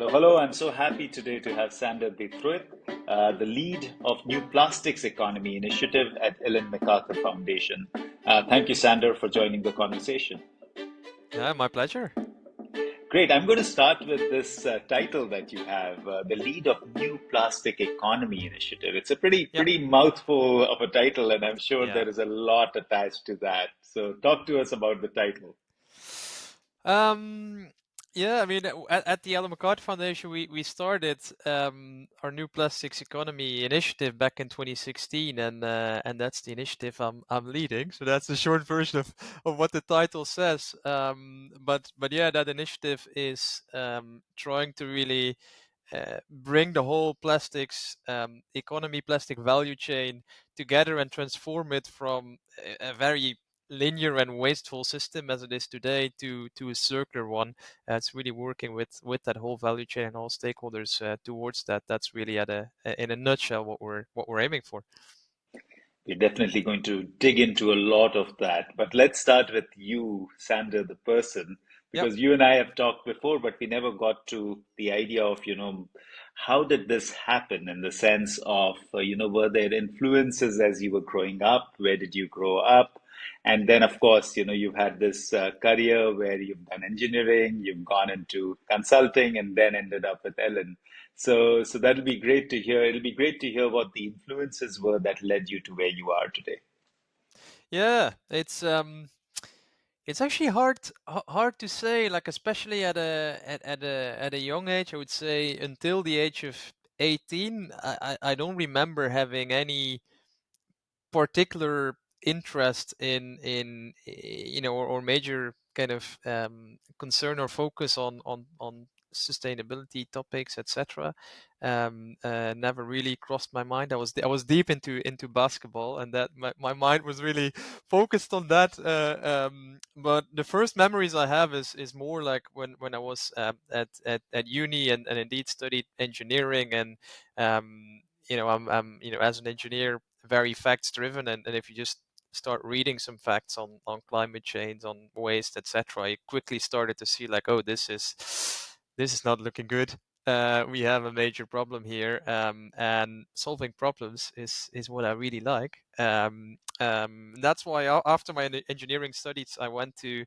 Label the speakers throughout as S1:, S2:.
S1: Hello, hello. I'm so happy today to have Sander Defruyt, the lead of New Plastics Economy Initiative at Ellen MacArthur Foundation. Thank you, Sander, for joining the conversation.
S2: Yeah, my pleasure.
S1: Great. I'm going to start with this title that you have, the lead of New Plastic Economy Initiative. It's a
S2: Yeah,
S1: pretty mouthful of a title, and I'm sure
S2: yeah.
S1: there is a lot attached to that. So, talk to us about the title.
S2: Um, yeah, I mean, at the Ellen MacArthur Foundation, we started our new plastics economy initiative back in 2016, and that's the initiative I'm leading. So that's the short version of what the title says. But yeah, that initiative is trying to really bring the whole plastics economy, plastic value chain together and transform it from a very linear and wasteful system as it is today to a circular one. It's really working with that whole value chain and all stakeholders towards that. That's really at a in a nutshell what we're aiming for.
S1: We're definitely going to dig into a lot of that. But let's start with you, Sander, the person,
S2: Yep.
S1: because you and I have talked before, but we never got to the idea of, how did this happen in the sense of, were there influences as you were growing up? Where did you grow up? And then, of course, you've had this career where you've done engineering, you've gone into consulting, and then ended up with Ellen. So that'll be great to hear. It'll be great to hear what the influences were that led you to where you are today.
S2: Yeah, it's actually hard to say, like especially at a young age. I would say until the age of 18, I don't remember having any particular interest or major kind of concern or focus on sustainability topics, etc. Never really crossed my mind. I was deep into basketball, and that my mind was really focused on that. But the first memories I have is more like when I was at uni and indeed studied engineering. And I'm as an engineer very facts driven, and if you just start reading some facts on climate change, on waste, etc., I quickly started to see like, oh, this is not looking good. We have a major problem here, and solving problems is what I really like. That's why after my engineering studies, I went to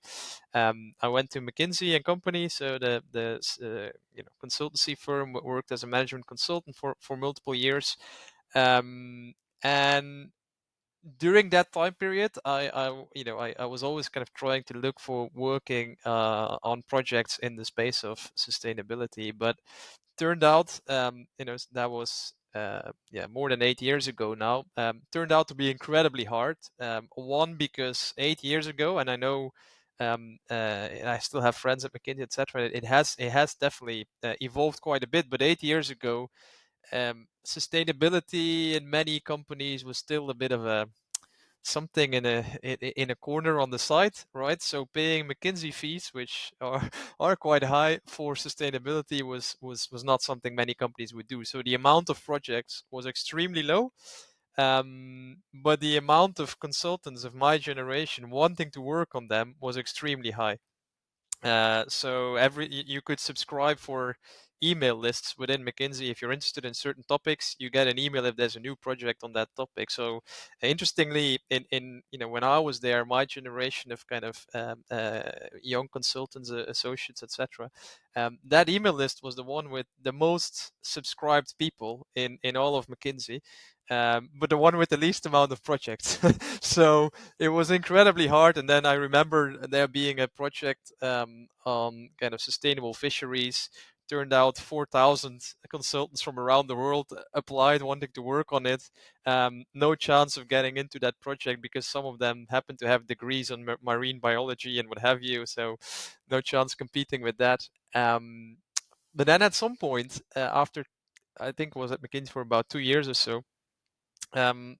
S2: McKinsey and Company, so the consultancy firm. Worked as a management consultant for multiple years, um, and during that time period, I was always kind of trying to look for working on projects in the space of sustainability. But turned out, that was more than 8 years ago now. Turned out to be incredibly hard. One, because 8 years ago, and I know. I still have friends at McKinsey, etc. It has definitely evolved quite a bit, but 8 years ago, sustainability in many companies was still a bit of a something in a corner on the side, right? So paying McKinsey fees, which are are quite high for sustainability, was not something many companies would do. So the amount of projects was extremely low, but the amount of consultants of my generation wanting to work on them was extremely high. So you could subscribe for email lists within McKinsey. If you're interested in certain topics, you get an email if there's a new project on that topic. So interestingly, in when I was there, my generation of kind of young consultants, associates, etc., that email list was the one with the most subscribed people in all of McKinsey. But the one with the least amount of projects. So it was incredibly hard. And then I remember there being a project on kind of sustainable fisheries. Turned out 4,000 consultants from around the world applied, wanting to work on it. No chance of getting into that project because some of them happen to have degrees on marine biology and what have you. So no chance competing with that. But then at some point, after I think was at McKinsey for about 2 years or so,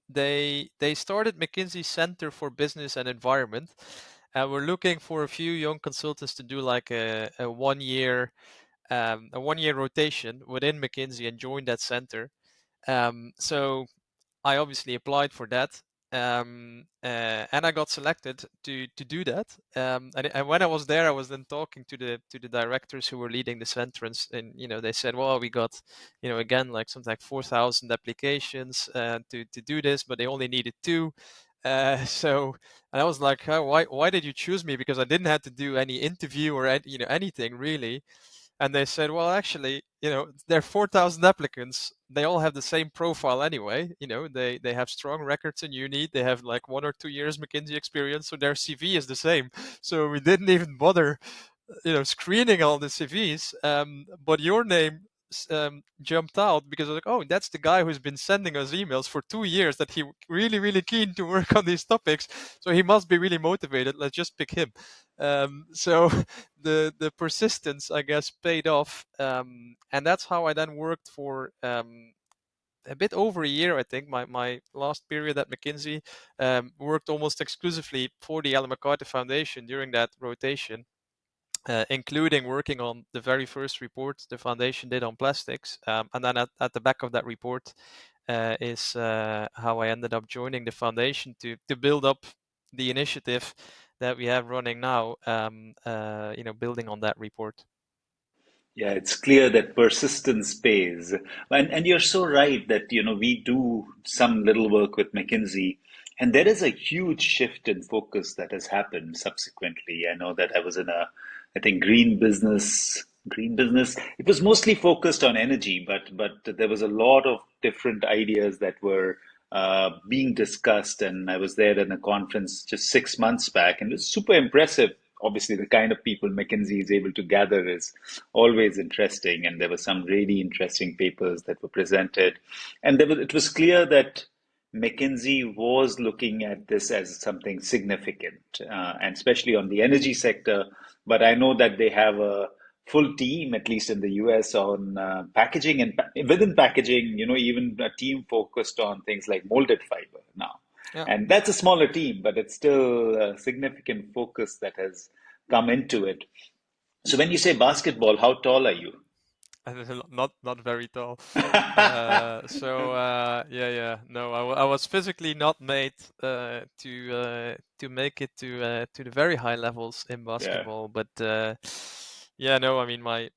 S2: they started McKinsey Center for Business and Environment, and we're looking for a few young consultants to do like a 1 year rotation within McKinsey and join that center. So I obviously applied for that. and I got selected to do that. And when I was there, I was then talking to the directors who were leading this entrance, and they said, "Well, we got again like something like 4,000 applications to do this, but they only needed two." So, and I was like, why did you choose me? Because I didn't have to do any interview or anything really. And they said, well, actually, there are 4,000 applicants. They all have the same profile anyway. They have strong records in uni. They have like 1 or 2 years McKinsey experience, so their CV is the same. So we didn't even bother screening all the CVs. But your name jumped out because I was like, oh, that's the guy who's been sending us emails for 2 years that he really, really keen to work on these topics. So he must be really motivated. Let's just pick him. So the persistence, I guess, paid off. And that's how I then worked for a bit over a year, I think. My last period at McKinsey worked almost exclusively for the Ellen MacArthur Foundation during that rotation. Including working on the very first report the foundation did on plastics. And then at the back of that report is how I ended up joining the foundation to build up the initiative that we have running now, building on that report.
S1: Yeah, it's clear that persistence pays. And you're so right that, we do some little work with McKinsey, and there is a huge shift in focus that has happened subsequently. I know that I was in I think green business. It was mostly focused on energy, but there was a lot of different ideas that were being discussed. And I was there in a conference just 6 months back, and it was super impressive. Obviously, the kind of people McKinsey is able to gather is always interesting, and there were some really interesting papers that were presented. And it was clear that McKinsey was looking at this as something significant, and especially on the energy sector. But I know that they have a full team, at least in the US, on packaging, and within packaging, even a team focused on things like molded fiber now.
S2: Yeah.
S1: And that's a smaller team, but it's still a significant focus that has come into it. So when you say basketball, how tall are you?
S2: Not very tall. Yeah, no, I was physically not made to make it to the very high levels in
S1: Yeah.
S2: basketball. But yeah, no, I mean my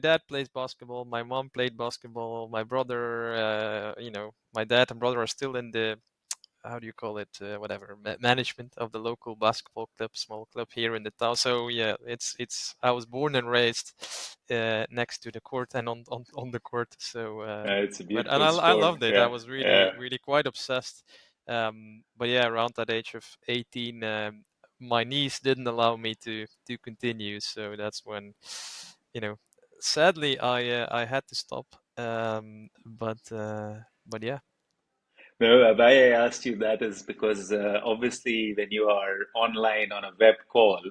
S2: dad plays basketball, my mom played basketball, my brother, my dad and brother are still in the, how do you call it, whatever, management of the local basketball club, small club here in the town. So yeah, it's I was born and raised next to the court and on the court. So
S1: It's a
S2: but and
S1: beautiful
S2: I
S1: sport.
S2: loved it. I
S1: Yeah.
S2: was
S1: Yeah.
S2: really quite obsessed. But yeah, around that age of 18, my knees didn't allow me to continue. So that's when, you know sadly I had to stop. But yeah.
S1: No, why I asked you that is because obviously when you are online on a web call,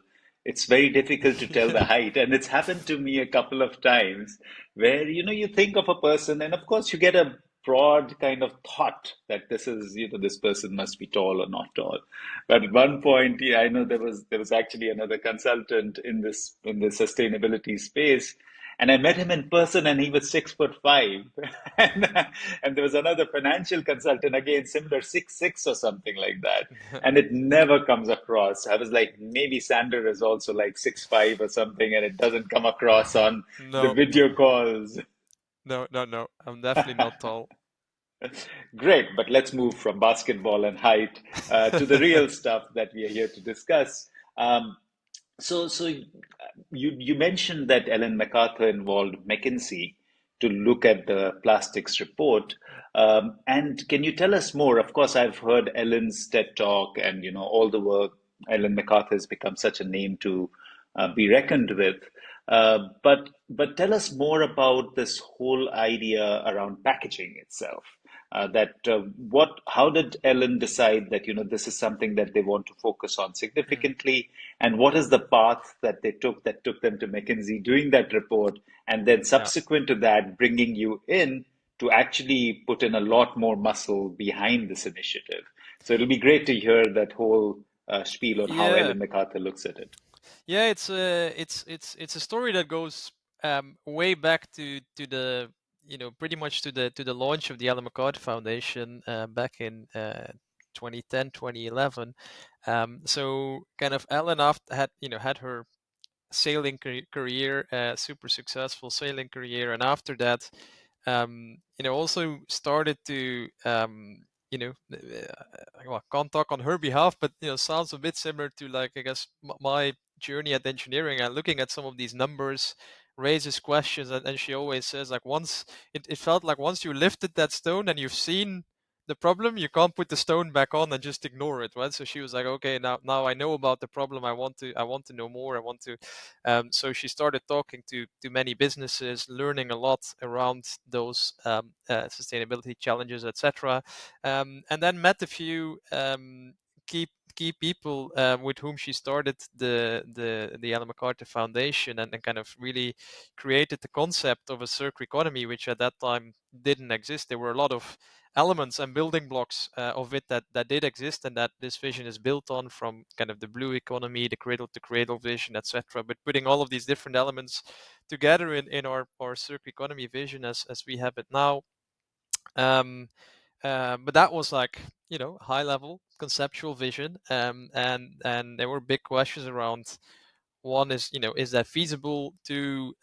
S1: it's very difficult to tell the
S2: Yeah.
S1: height. And it's happened to me a couple of times where, you think of a person, and of course you get a broad kind of thought that this is, this person must be tall or not tall. But at one point, yeah, I know there was actually another consultant in the sustainability space, and I met him in person, and he was 6'5", and there was another financial consultant, again, similar 6'6" or something like that. And it never comes across. I was like, maybe Sander is also like 6'5" or something, and it doesn't come across on the
S2: No,
S1: video calls.
S2: no. I'm definitely not tall.
S1: Great, but let's move from basketball and height to the real stuff that we are here to discuss. Um, so you mentioned that Ellen MacArthur involved McKinsey to look at the plastics report. And can you tell us more? Of course, I've heard Ellen's TED Talk and all the work. Ellen MacArthur has become such a name to be reckoned with. But tell us more about this whole idea around packaging itself. That what How did Ellen decide that this is something that they want to focus on
S2: Mm,
S1: significantly, and what is the path that took them to McKinsey doing that report, and then
S2: yeah.
S1: subsequent to that bringing you in to actually put in a lot more muscle behind this initiative. So it'll be great to hear that whole spiel on how
S2: Yeah.
S1: Ellen MacArthur looks at it.
S2: Yeah, it's a story that goes way back to the pretty much to the launch of the Ellen MacArthur Foundation back in 2010, 2011. So kind of Ellen after had her sailing career, super successful sailing career, and after that, also started to, well, I can't talk on her behalf, but sounds a bit similar to, like, I guess my journey at engineering, and looking at some of these numbers raises questions, and she always says, like, once it felt like once you lifted that stone and you've seen the problem, you can't put the stone back on and just ignore it, right? So she was like, okay, now I know about the problem, I want to know more, I want to. So she started talking to many businesses, learning a lot around those sustainability challenges, etc. And then met a few key people with whom she started the Ellen MacArthur Foundation, and kind of really created the concept of a circular economy, which at that time didn't exist. There were a lot of elements and building blocks of it that did exist, and that this vision is built on, from kind of the blue economy, the cradle to cradle vision, etc. But putting all of these different elements together in our circular economy vision as we have it now. um, but that was like, high level conceptual vision, and there were big questions around. One is, is that feasible? Two,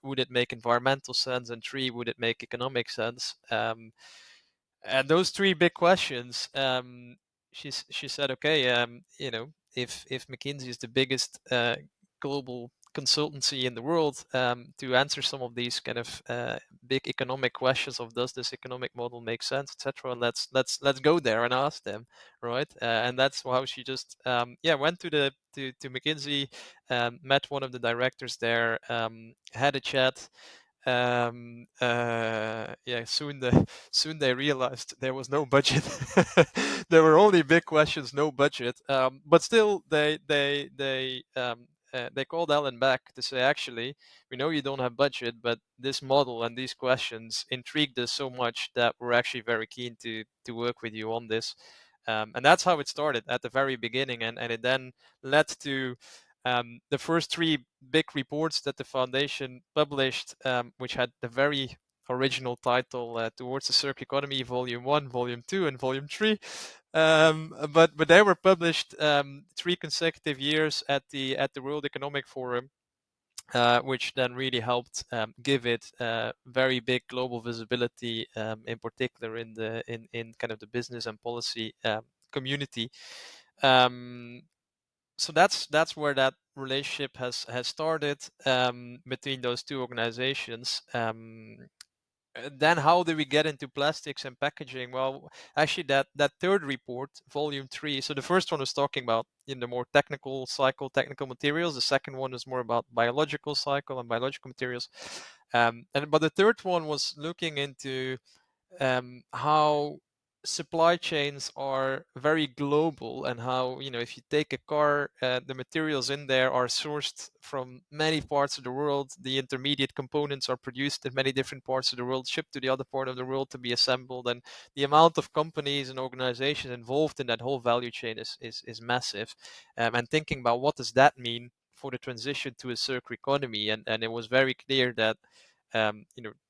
S2: would it make environmental sense? And three, would it make economic sense? And those three big questions, she said, okay, if McKinsey is the biggest global consultancy in the world, to answer some of these kind of big economic questions of, does this economic model make sense, etc. Let's go there and ask them, right? And that's how she just went to McKinsey, met one of the directors there, had a chat. Soon they realized there was no budget. There were only big questions, no budget. But still, they called Ellen back to say, actually, we know you don't have budget, but this model and these questions intrigued us so much that we're actually very keen to work with you on this. And that's how it started at the very beginning, and it then led to the first three big reports that the foundation published, which had the very original title, Towards the Circular Economy, Volume 1, Volume 2, and Volume 3. But they were published 3 consecutive years at the World Economic Forum, which then really helped give it very big global visibility, in particular in kind of the business and policy community. Um, so that's where that relationship has started, between those two organizations. Then how do we get into plastics and packaging? Well, actually, that third report, volume 3. So the first one was talking about in the more technical cycle, technical materials. The second one was more about biological cycle and biological materials. But the third one was looking into how supply chains are very global, and how, if you take a car, the materials in there are sourced from many parts of the world. The intermediate components are produced in many different parts of the world, shipped to the other part of the world to be assembled, and the amount of companies and organizations involved in that whole value chain is massive. And thinking about what does that mean for the transition to a circular economy, and it was very clear that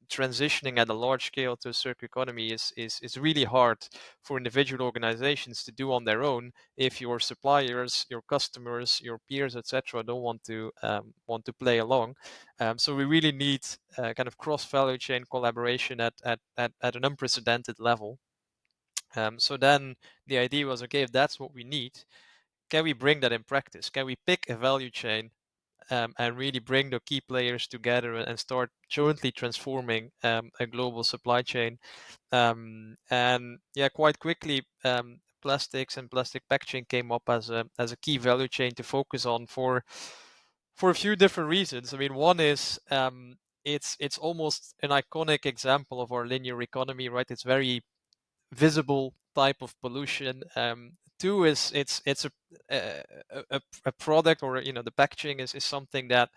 S2: transitioning at a large scale to a circular economy is really hard for individual organizations to do on their own if your suppliers, your customers, your peers, etc., don't want to play along. So we really need kind of cross value chain collaboration at an unprecedented level. So then the idea was, okay, if that's what we need, can we bring that in practice? Can we pick a value chain, and really bring the key players together and start jointly transforming a global supply chain? And yeah, quite quickly, plastics and plastic packaging came up as a key value chain to focus on for a few different reasons. I mean, one is, it's almost an iconic example of our linear economy, right? It's very visible type of pollution. Two is, it's a product, or the packaging is something that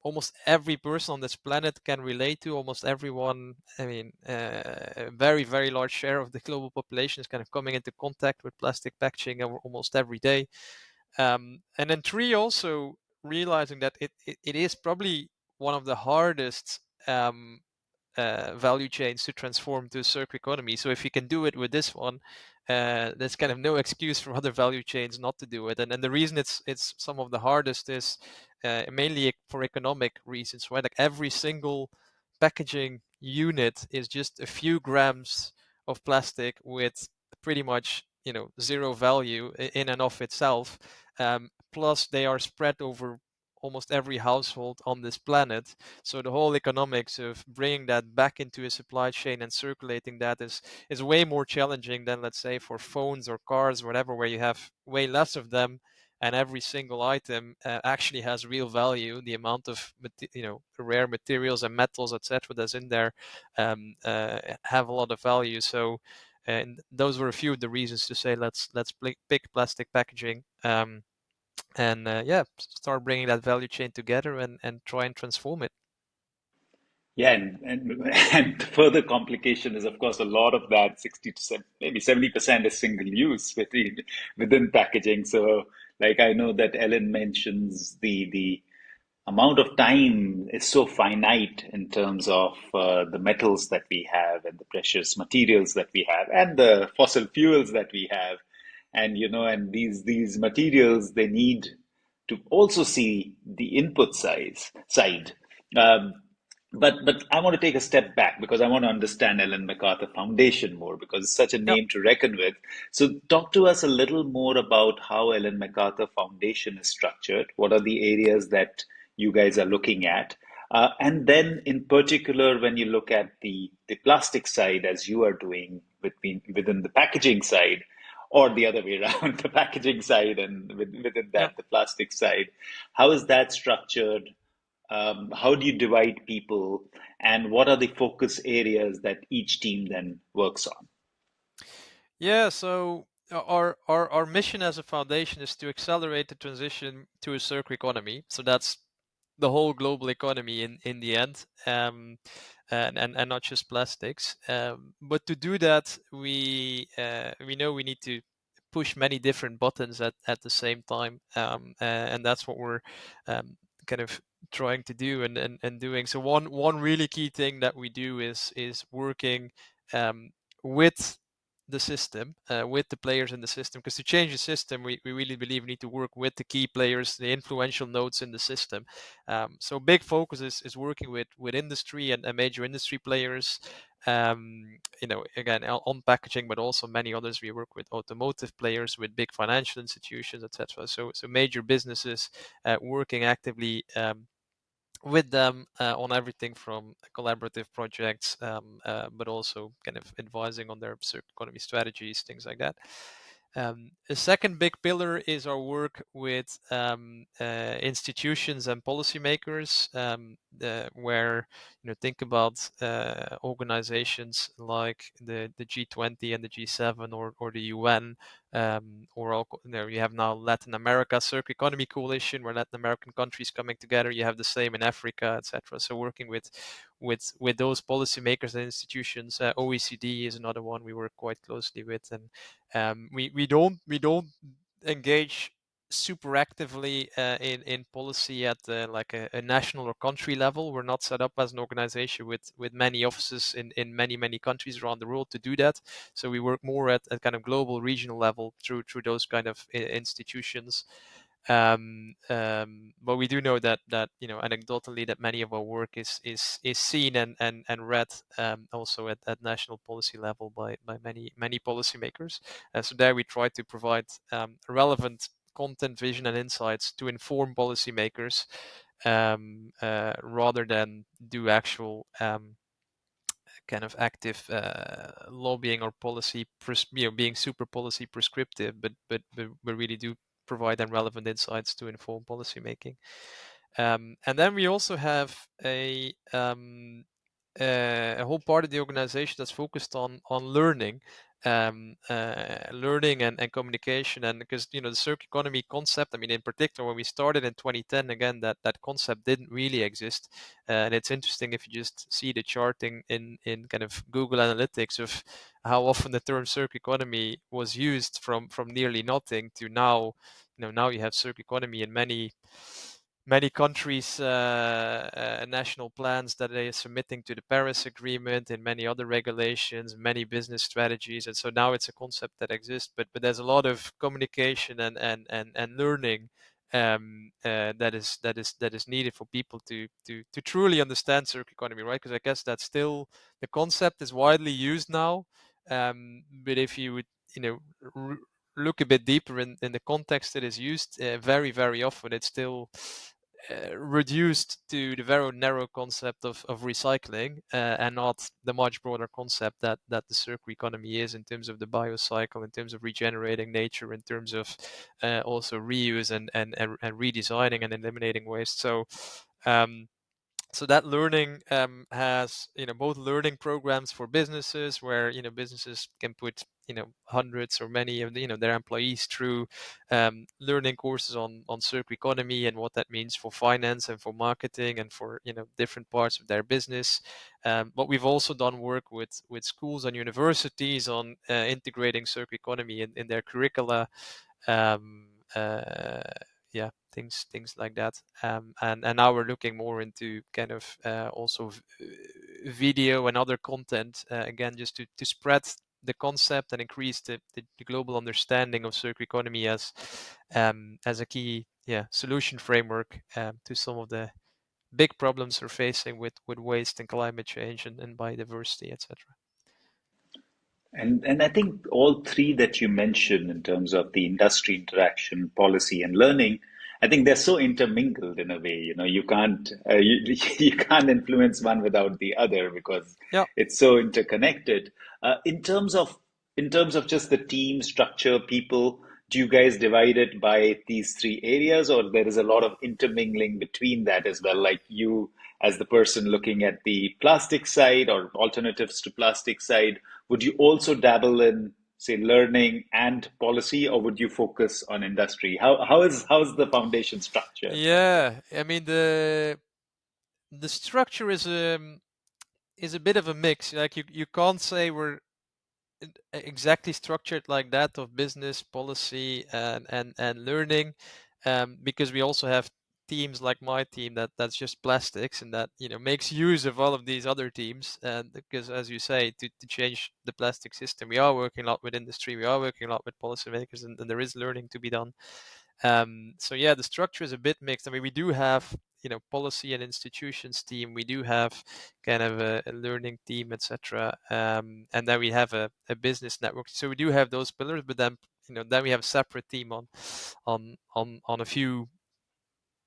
S2: almost every person on this planet can relate to. Almost everyone, I mean, a very very large share of the global population is kind of coming into contact with plastic packaging almost every day. And then three, also realizing that it is probably one of the hardest value chains to transform to a circular economy. So if you can do it with this one, there's kind of no excuse for other value chains not to do it. And the reason it's some of the hardest is mainly for economic reasons, right? Like every single packaging unit is just a few grams of plastic with pretty much zero value in and of itself. Plus, they are spread over almost every household on this planet. So the whole economics of bringing that back into a supply chain and circulating that is way more challenging than, let's say, for phones or cars, whatever, where you have way less of them and every single item actually has real value. The amount of rare materials and metals, etc., that's in there have a lot of value. So, and those were a few of the reasons to say let's pick plastic packaging. And yeah, start bringing that value chain together and try and transform it.
S1: Yeah, and the further complication is, of course, a lot of that 60%, maybe 70% is single use within packaging. So, like I know that Ellen mentions the amount of time is so finite in terms of the metals that we have and the precious materials that we have and the fossil fuels that we have, and and these materials, they need to also see the input side. Um, but I want to take a step back because I want to understand Ellen MacArthur Foundation more because it's such a
S2: Yeah.
S1: name to reckon with. So talk to us a little more about how Ellen MacArthur Foundation is structured. What are the areas that you guys are looking at? And then in particular, when you look at the plastic side as you are doing within the packaging side, or the other way around, the packaging side and within
S2: Yeah.
S1: that, the plastic side, how is that structured? How do you divide people, and what are the focus areas that each team then works on?
S2: Yeah, so our mission as a foundation is to accelerate the transition to a circular economy. So that's the whole global economy in the end, and not just plastics. But to do that, we know we need to push many different buttons at the same time, and that's what we're kind of trying to do and doing. So one really key thing that we do is working with the system, with the players in the system, because to change the system, we really believe we need to work with the key players, the influential nodes in the system. So big focus is working with industry and major industry players. Again, on packaging, but also many others. We work with automotive players, with big financial institutions, etc. So major businesses working actively with them on everything from collaborative projects, but also kind of advising on their circular economy strategies, things like that. A second big pillar is our work with institutions and policymakers, where think about organizations like the G20 and the G7 or the UN, or all, you have now Latin America Circular Economy Coalition, where Latin American countries coming together. You have the same in Africa, etc. So working with those policymakers and institutions. OECD is another one we work quite closely with, and we don't engage super actively in policy at like a national or country level. We're not set up as an organization with many offices in many countries around the world to do that. So we work more at kind of global, regional level through those kind of institutions. But we do know that anecdotally that many of our work is seen and read, also at national policy level by many policymakers. So there we try to provide relevant content, vision, and insights to inform policymakers, rather than do actual kind of active lobbying or policy, being super policy prescriptive, but we really do provide them relevant insights to inform policy making. And then we also have a whole part of the organization that's focused on learning, learning and communication. And because the circular economy concept, I mean, in particular, when we started in 2010, again, that concept didn't really exist. And it's interesting if you just see the charting in kind of Google Analytics of how often the term circular economy was used from nearly nothing to now. Now you have circular economy in many many countries' national plans that they are submitting to the Paris Agreement, and many other regulations, many business strategies, and so now it's a concept that exists. But there's a lot of communication and learning that is needed for people to truly understand circular economy, right? Because I guess that's still the concept is widely used now, but if you would, you know, look a bit deeper in the context it is used, very often it's still reduced to the very narrow concept of recycling, and not the much broader concept that the circular economy is in terms of the biocycle, in terms of regenerating nature, in terms of also reuse and redesigning and eliminating waste. Um, so that learning has, both learning programs for businesses where businesses can put hundreds or many of their employees through learning courses on circular economy and what that means for finance and for marketing and for different parts of their business. But we've also done work with schools and universities on integrating circular economy in their curricula. um, uh, yeah, things like that. And now we're looking more into kind of also video and other content, again, just to spread the concept and increase the global understanding of circular economy as a key, solution framework to some of the big problems we're facing with waste and climate change and biodiversity, etc.
S1: And I think all three that you mentioned in terms of the industry interaction, policy, and learning, I think they're so intermingled in a way. You can't you can't influence one without the other because
S2: Yeah.
S1: it's so interconnected. In terms of just the team structure, people, do you guys divide it by these three areas, or there is a lot of intermingling between that as well? Like you, as the person looking at the plastic side or alternatives to plastic side, would you also dabble in, say, learning and policy, or would you focus on industry? How is the foundation structured?
S2: Yeah, I mean, the structure is a bit of a mix. Like, you can't say we're exactly structured like that of business policy and learning, because we also have teams like my team that's just plastics, and that makes use of all of these other teams. And because, as you say, to change the plastic system, we are working a lot with industry, we are working a lot with policymakers, and there is learning to be done. So yeah, the structure is a bit mixed. I mean, we do have policy and institutions team. We do have kind of a learning team, etc. And then we have a business network. So we do have those pillars, but then we have a separate team on a few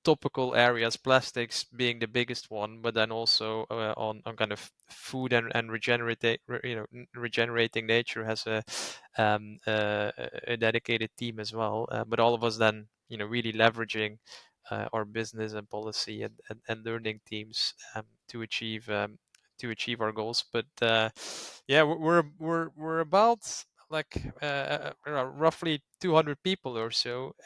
S2: topical areas, plastics being the biggest one, but then also on kind of food and regenerating nature has a dedicated team as well. But all of us then really leveraging our business and policy and learning teams to achieve our goals. But yeah, we're about like roughly 200 people or so,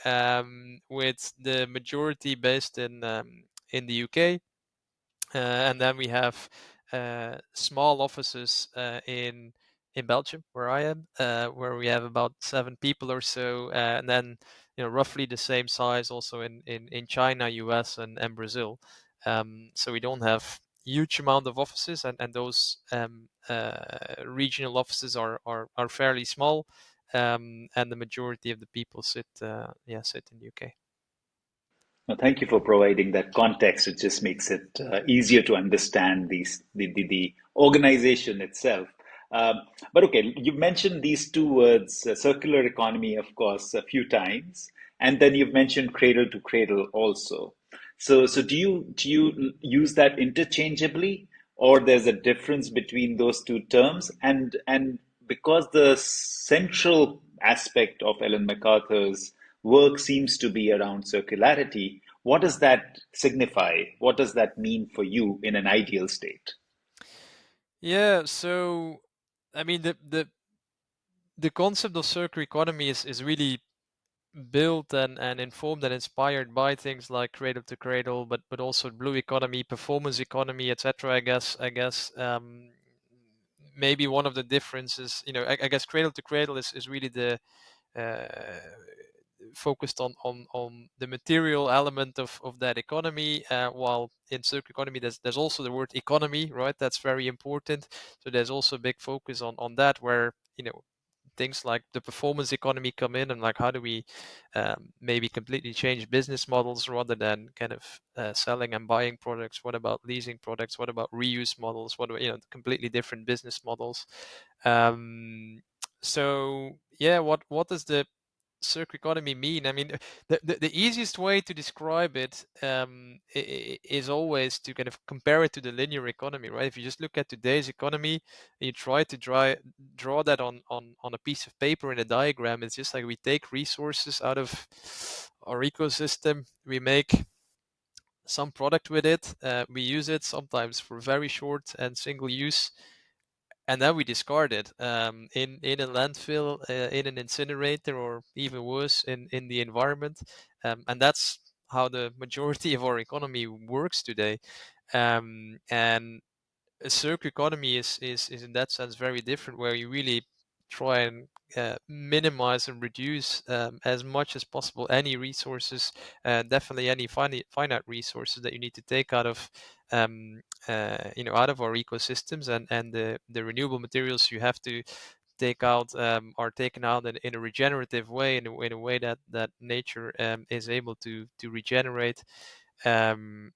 S2: with the majority based in the UK, and then we have small offices in Belgium, where I am, where we have about 7 people or so, and then roughly the same size also in China, US, and Brazil. So we don't have huge amount of offices, and those regional offices are fairly small, and the majority of the people sit in the UK.
S1: No, thank you for providing that context. It just makes it easier to understand the organization itself. Um, but okay, you mentioned these two words, circular economy, of course, a few times, and then you've mentioned cradle to cradle also. So do you use that interchangeably, or there's a difference between those two terms? And because the central aspect of Ellen MacArthur's work seems to be around circularity, what does that signify? What does that mean for you in an ideal state?
S2: Yeah, so I mean, the concept of circular economy is really built and informed and inspired by things like cradle to cradle, but also blue economy, performance economy, etc. I guess maybe one of the differences, I guess cradle to cradle is really uh, focused on the material element of that economy, while in circular economy there's also the word economy, right? That's very important. So there's also a big focus on that, where things like the performance economy come in, and like how do we maybe completely change business models rather than kind of selling and buying products. What about leasing products? What about reuse models? What about completely different business models? um, so yeah, what does the circular economy mean? I mean, the easiest way to describe it is always to kind of compare it to the linear economy, right? If you just look at today's economy and you try to draw that on a piece of paper in a diagram, it's just like we take resources out of our ecosystem, we make some product with it, we use it sometimes for very short and single use, and then we discard it in a landfill, in an incinerator, or even worse, in the environment. And that's how the majority of our economy works today. And a circular economy is in that sense very different, where you really try and minimize and reduce as much as possible any resources, definitely any finite resources that you need to take out of out of our ecosystems, and the renewable materials you have to take out are taken out in a regenerative way, in a way that nature is able to regenerate, um,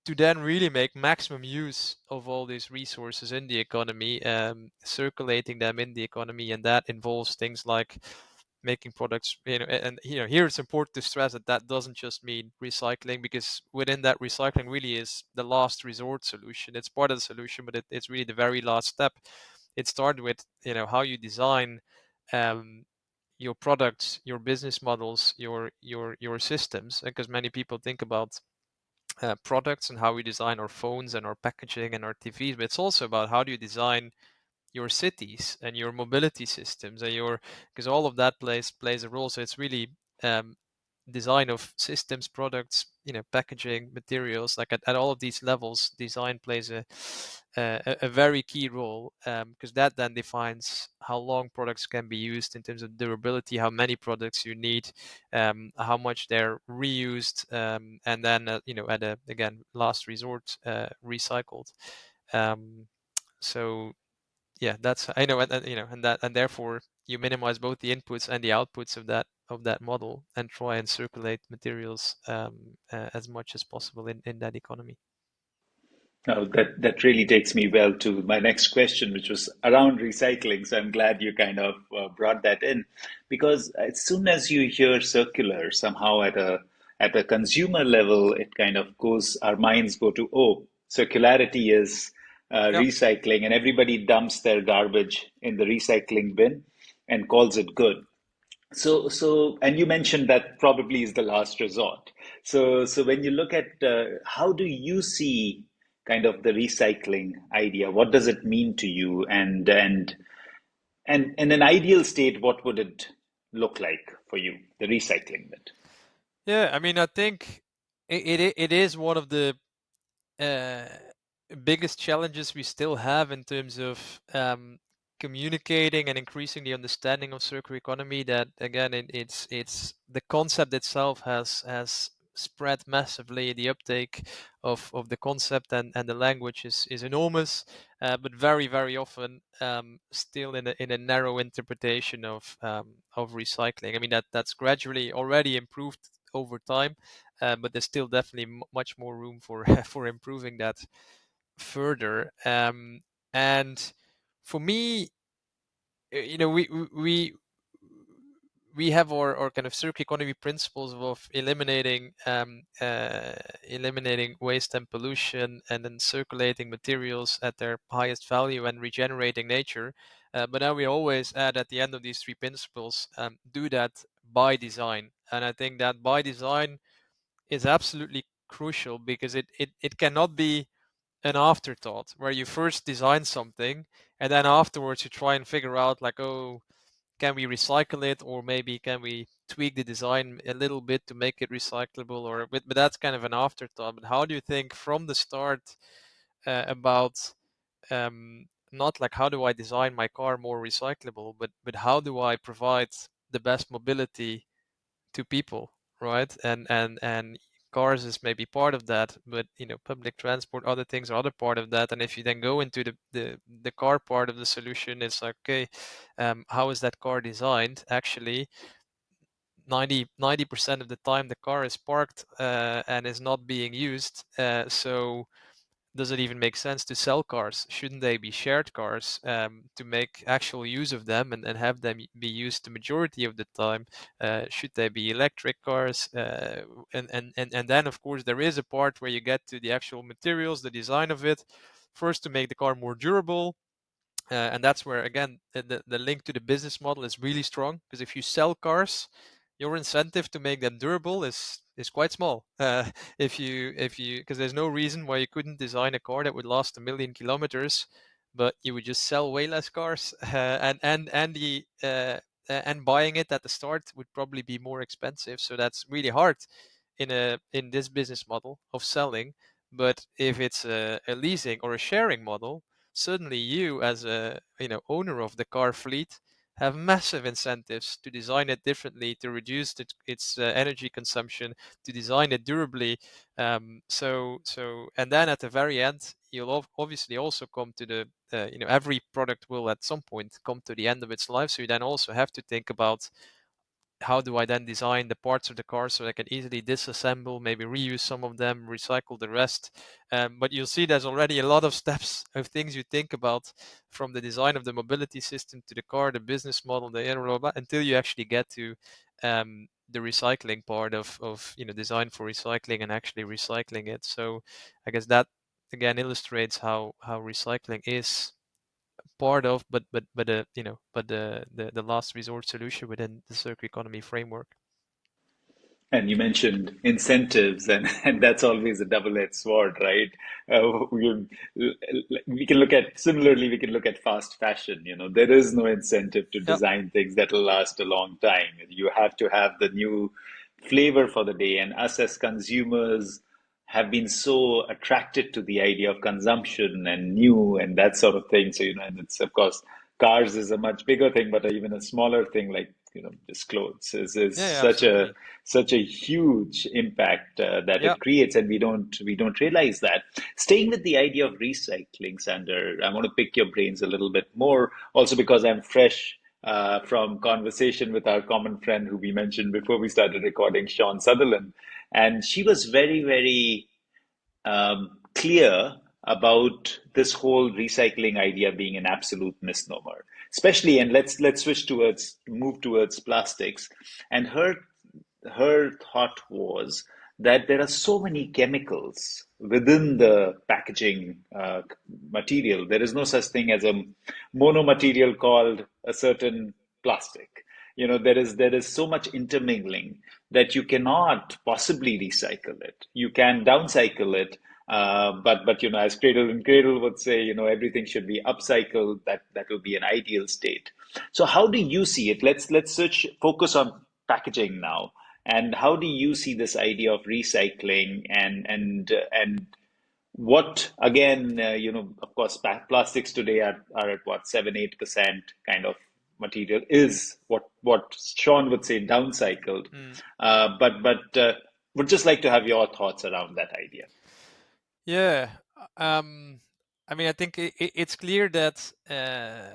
S2: to then really make maximum use of all these resources in the economy, circulating them in the economy. And that involves things like making products, and here it's important to stress that that doesn't just mean recycling, because within that, recycling really is the last resort solution. It's part of the solution, but it's really the very last step. It started with how you design um, your products, your business models, your systems, because many people think about products and how we design our phones and our packaging and our TVs, but it's also about how do you design your cities and your mobility systems, and your because all of that plays a role. So it's really um, design of systems, products, packaging, materials. Like at all of these levels, design plays a very key role, because that then defines how long products can be used in terms of durability, how many products you need, how much they're reused, and then at a again last resort recycled. Um, so yeah, that's I know, and therefore you minimize both the inputs and the outputs of that model, and try and circulate materials as much as possible in that economy.
S1: Now, that really takes me well to my next question, which was around recycling. So I'm glad you kind of brought that in, because as soon as you hear circular, somehow at a consumer level, it kind of goes. Our minds go to, oh, circularity is
S2: Yep.
S1: recycling, and everybody dumps their garbage in the recycling bin and calls it good. And you mentioned that probably is the last resort. So when you look at how do you see kind of the recycling idea, what does it mean to you? And in an ideal state, what would it look like for you, the recycling bit?
S2: Yeah, I mean, I think it is one of the uh, biggest challenges we still have in terms of communicating and increasing the understanding of circular economy. That again, it's the concept itself has spread massively. The uptake of the concept and the language is enormous, but very often still in a narrow interpretation of recycling. I mean, that's gradually already improved over time, but there's still definitely much more room for for improving that further. And for me, we have our kind of circular economy principles of eliminating waste and pollution, and then circulating materials at their highest value and regenerating nature. But now we always add at the end of these three principles, do that by design. And I think that by design is absolutely crucial, because it cannot be an afterthought where you first design something and then afterwards you try and figure out like, oh, can we recycle it, or maybe can we tweak the design a little bit to make it recyclable, or but that's kind of an afterthought. But how do you think from the start about not like how do I design my car more recyclable, but how do I provide the best mobility to people, right? And cars is maybe part of that, but public transport, other things are other part of that. And if you then go into the car part of the solution, it's like, okay, how is that car designed? Actually, 90% of the time the car is parked and is not being used. So does it even make sense to sell cars? Shouldn't they be shared cars to make actual use of them and have them be used the majority of the time? Should they be electric cars? And then, of course, there is a part where you get to the actual materials, the design of it, first to make the car more durable. And that's where, again, the link to the business model is really strong, because if you sell cars, your incentive to make them durable is quite small. If you because there's no reason why you couldn't design a car that would last 1 million kilometers, but you would just sell way less cars, and buying it at the start would probably be more expensive. So that's really hard in this business model of selling. But if it's a leasing or a sharing model, suddenly you, as a owner of the car fleet, have massive incentives to design it differently, to reduce its energy consumption, to design it durably. And then at the very end, you'll obviously also come to every product will at some point come to the end of its life. So you then also have to think about, how do I then design the parts of the car so I can easily disassemble, maybe reuse some of them, recycle the rest. But you'll see there's already a lot of steps of things you think about, from the design of the mobility system to the car, the business model, until you actually get to the recycling part of design for recycling and actually recycling it. So I guess that again illustrates how recycling is part of, but the last resort solution within the circular economy framework.
S1: And you mentioned incentives, and, and that's always a double-edged sword, right? We can look at, similarly, we can look at fast fashion. There is no incentive to
S2: Yeah,
S1: design things that will last a long time. You have to have the new flavor for the day. And us as consumers have been so attracted to the idea of consumption and new and that sort of thing. So, and it's, of course, cars is a much bigger thing, but even a smaller thing like, just clothes is
S2: yeah,
S1: such
S2: absolutely.
S1: a huge impact that
S2: Yeah.
S1: it creates, and we don't realize that. Staying with the idea of recycling, Sander, I want to pick your brains a little bit more, also because I'm fresh from conversation with our common friend who we mentioned before we started recording, Sean Sutherland, and she was very, very clear about this whole recycling idea being an absolute misnomer, especially, and let's switch towards move towards plastics. And her thought was that there are so many chemicals within the packaging material. There is no such thing as a monomaterial called a certain plastic. There is so much intermingling that you cannot possibly recycle it. You can downcycle it, but as Cradle and Cradle would say, everything should be upcycled. That will be an ideal state. So how do you see it? Let's focus on packaging now. And how do you see this idea of recycling and what again, of course, plastics today are at what, 7-8% kind of material is what Sean would say downcycled.
S2: Mm.
S1: But would just like to have your thoughts around that idea.
S2: Yeah. I mean, I think it's clear that uh,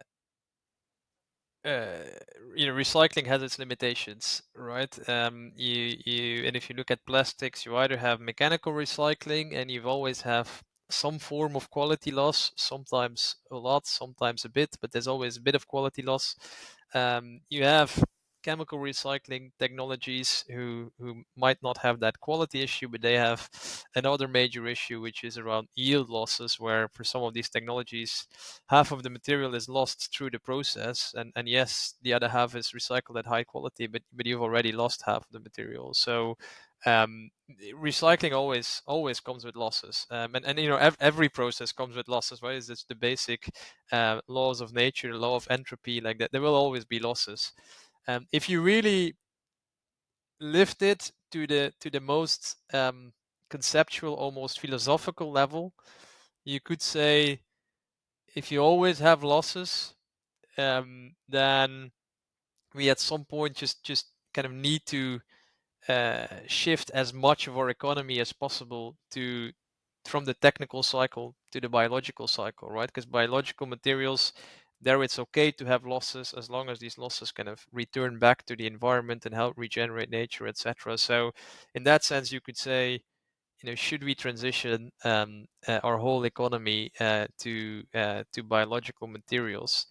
S2: recycling has its limitations, right? And if you look at plastics, you either have mechanical recycling, and you always have some form of quality loss, sometimes a lot, sometimes a bit, but there's always a bit of quality loss. You have chemical recycling technologies who might not have that quality issue, but they have another major issue, which is around yield losses, where for some of these technologies, half of the material is lost through the process, and yes, the other half is recycled at high quality, but you've already lost half of the material. So um, recycling always comes with losses, and every process comes with losses, right? It's just the basic laws of nature, law of entropy, like that. There will always be losses. If you really lift it to the most conceptual, almost philosophical level, you could say, if you always have losses, then we at some point just kind of need to shift as much of our economy as possible to from the technical cycle to the biological cycle, right? Because biological materials, there it's okay to have losses as long as these losses kind of return back to the environment and help regenerate nature, etc. So, in that sense, you could say, should we transition our whole economy to biological materials?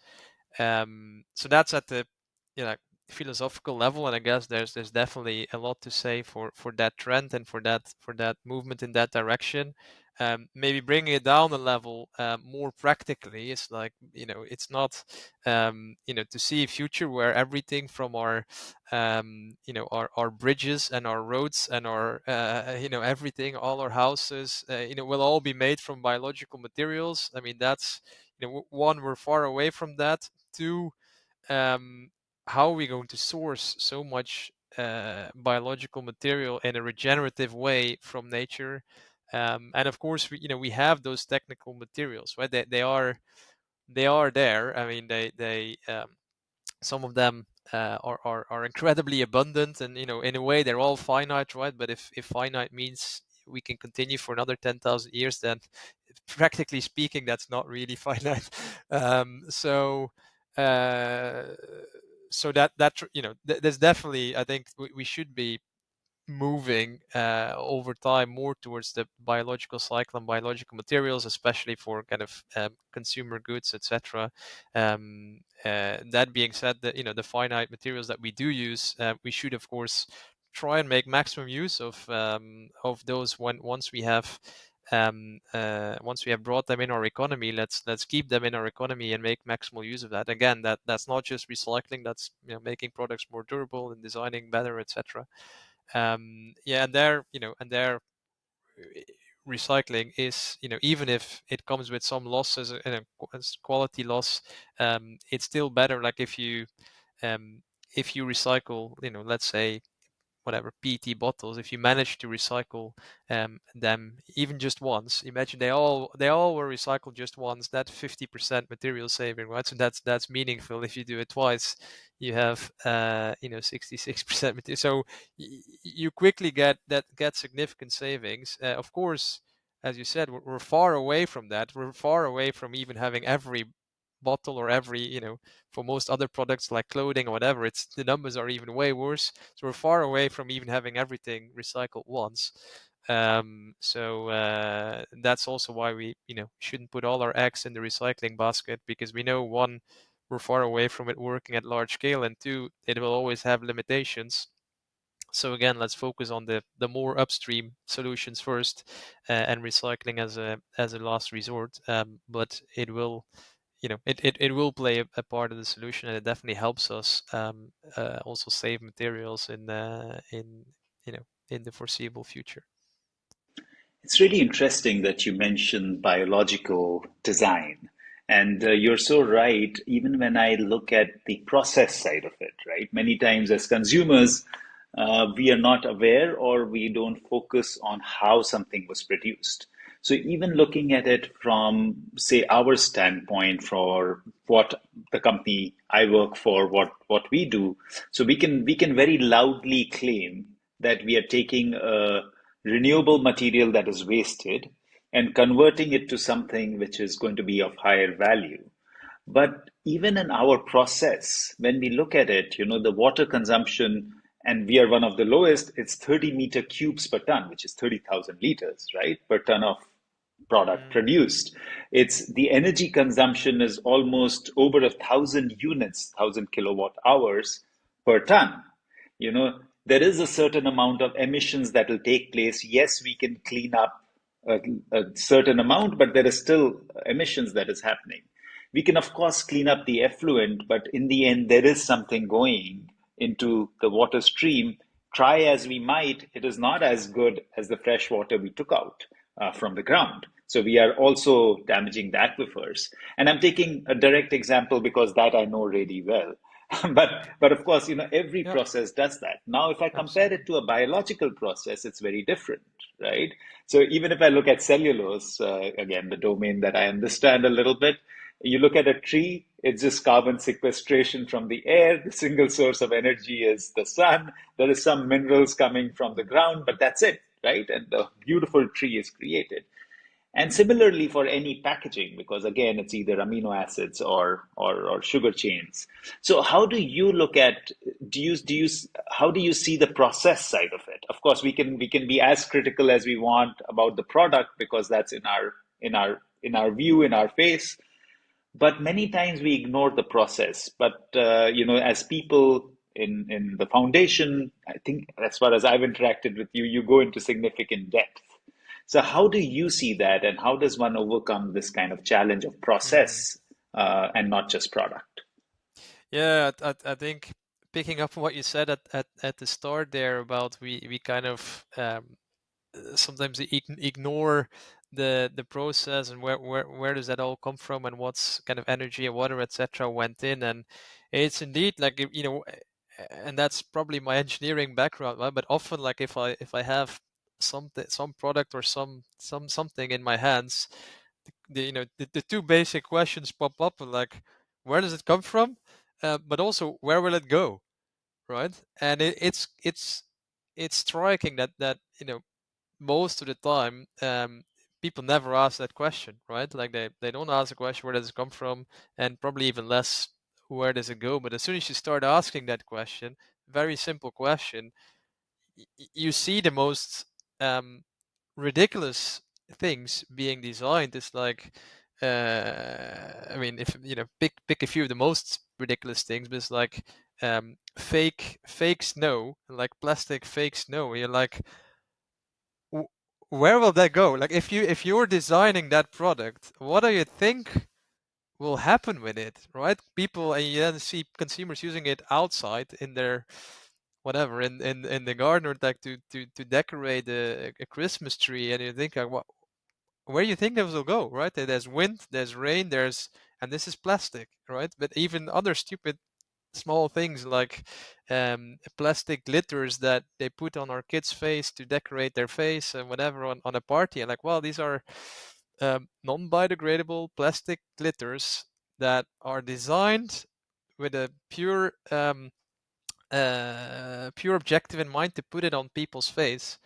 S2: So that's at the you know philosophical level, and I guess there's definitely a lot to say for that trend and for that movement in that direction. Maybe bringing it down a level more practically, it's like it's not to see a future where everything from our bridges and our roads and our everything, all our houses will all be made from biological materials. I mean, that's one, we're far away from that. Two, how are we going to source so much biological material in a regenerative way from nature? And of course, we have those technical materials, right? They are there. I mean, they some of them are incredibly abundant, and in a way they're all finite, right? But if finite means we can continue for another 10,000 years, then practically speaking that's not really finite. So uh, there's definitely, I think we should be moving over time more towards the biological cycle and biological materials, especially for kind of consumer goods, etc. That being said, the finite materials that we do use, we should of course try and make maximum use of those once we have brought them in our economy. Let's keep them in our economy and make maximal use of that. Again, that's not just recycling. That's making products more durable and designing better, etc. Yeah, and their recycling is, even if it comes with some losses and a quality loss, it's still better. Like um, if you recycle, let's say whatever PET bottles, if you manage to recycle them even just once, imagine they all were recycled just once. That 50% material saving, right? So that's meaningful. If you do it twice, you have 66% material. So you quickly get significant savings. Of course, as you said, we're far away from that. We're far away from even having every bottle or every for most other products like clothing or whatever, it's the numbers are even way worse. So we're far away from even having everything recycled once. So that's also why we shouldn't put all our eggs in the recycling basket, because we know, one, we're far away from it working at large scale, and two, it will always have limitations. So again, let's focus on the more upstream solutions first, and recycling as a last resort. But it will it will play a part of the solution, and it definitely helps us also save materials in the foreseeable future.
S1: It's really interesting that you mentioned biological design. And you're so right, even when I look at the process side of it, right? Many times as consumers, we are not aware or we don't focus on how something was produced. So even looking at it from, say, our standpoint for what the company I work for, what we do, so we can very loudly claim that we are taking a renewable material that is wasted and converting it to something which is going to be of higher value. But even in our process, when we look at it, the water consumption, and we are one of the lowest, it's 30 meter cubes per ton, which is 30,000 liters, right, per ton of product
S2: Mm,
S1: produced. It's the energy consumption is almost over 1,000 units, 1,000 kilowatt hours per ton. There is a certain amount of emissions that will take place. Yes, we can clean up a, a certain amount, but there is still emissions that is happening. We can, of course, clean up the effluent, but in the end, there is something going into the water stream. Try as we might, it is not as good as the fresh water we took out from the ground. So we are also damaging the aquifers. And I'm taking a direct example because that I know really well. But of course, every
S2: yeah,
S1: process does that. Now, if I compare
S2: absolutely.
S1: it to a biological process, it's very different, right? So even if I look at cellulose, again, the domain that I understand a little bit, you look at a tree, It's just carbon sequestration from the air. The single source of energy is the sun. There is some minerals coming from the ground, but that's it, right? And the beautiful tree is created. And similarly for any packaging, because again, it's either amino acids or sugar chains. So how do you look at, how do you see the process side of it? Of course, we can be as critical as we want about the product because that's in our view, in our face. But many times we ignore the process. But as people in the foundation, I think as far as I've interacted with you, you go into significant depth. So how do you see that, and how does one overcome this kind of challenge of
S2: Mm.
S1: process and not just product?
S2: Yeah, I think picking up on what you said at the start there about we kind of sometimes ignore the process and where does that all come from and what's kind of energy and water etc went in, and it's indeed like and that's probably my engineering background, right? But often like if I have some product or something in my hands, the two basic questions pop up like where does it come from, but also where will it go, right? And it's striking that most of the time, people never ask that question, right? Like they don't ask the question where does it come from, and probably even less where does it go. But as soon as you start asking that question, very simple question, you see the most um, ridiculous things being designed. It's like, I mean, if pick a few of the most ridiculous things, but it's like fake snow, like plastic fake snow. You're like, where will that go? Like if you're designing that product, what do you think will happen with it, right? People, and you then see consumers using it outside in their whatever in the garden, or like to decorate a Christmas tree, and you think like, what, where do you think those will go, right? There's wind, there's rain, and this is plastic, right? But even other stupid small things like plastic glitters that they put on our kids' face to decorate their face and whatever on a party. And like, well, these are non-biodegradable plastic glitters that are designed with a pure objective in mind to put it on people's face.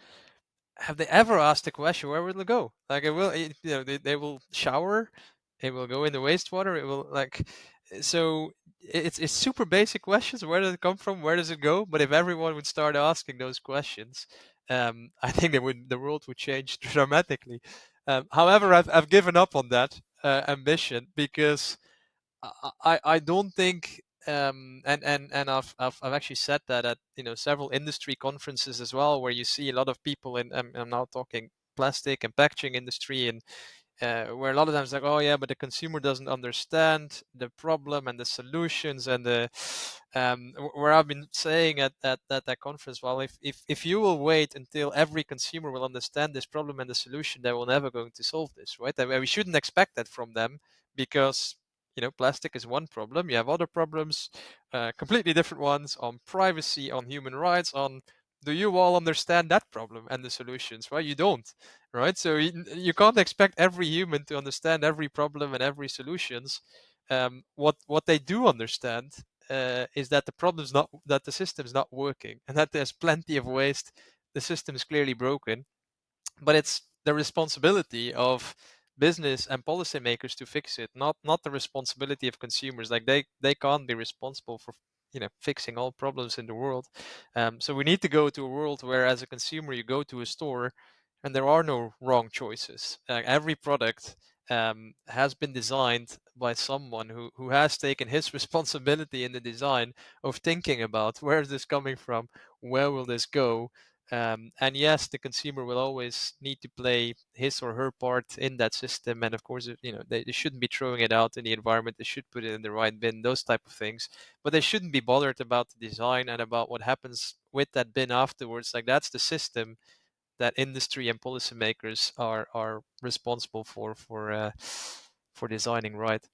S2: Have they ever asked the question where will it go? Like they will shower, it will go in the wastewater, it will like so it's super basic questions. Where does it come from? Where does it go? But if everyone would start asking those questions, I think the world would change dramatically. However, I've given up on that ambition because I don't think and I've actually said that at several industry conferences as well, where you see a lot of people in I'm now talking plastic and packaging industry, and where a lot of times like, oh yeah, but the consumer doesn't understand the problem and the solutions and the where I've been saying at that conference, well, if you will wait until every consumer will understand this problem and the solution, they will never going to solve this, right? And we shouldn't expect that from them, because plastic is one problem. You have other problems, completely different ones, on privacy, on human rights, on do you all understand that problem and the solutions, right? You don't, right? So you can't expect every human to understand every problem and every solutions. What they do understand is that the system's not working, and that there's plenty of waste. The system is clearly broken, but it's the responsibility of business and policymakers to fix it, not the responsibility of consumers. Like they can't be responsible for fixing all problems in the world. So we need to go to a world where, as a consumer, you go to a store and there are no wrong choices. Every product has been designed by someone who has taken his responsibility in the design of thinking about where is this coming from, where will this go, and yes, the consumer will always need to play his or her part in that system. And of course, they shouldn't be throwing it out in the environment. They should put it in the right bin, those type of things. But they shouldn't be bothered about the design and about what happens with that bin afterwards. Like that's the system that industry and policymakers are responsible for designing right.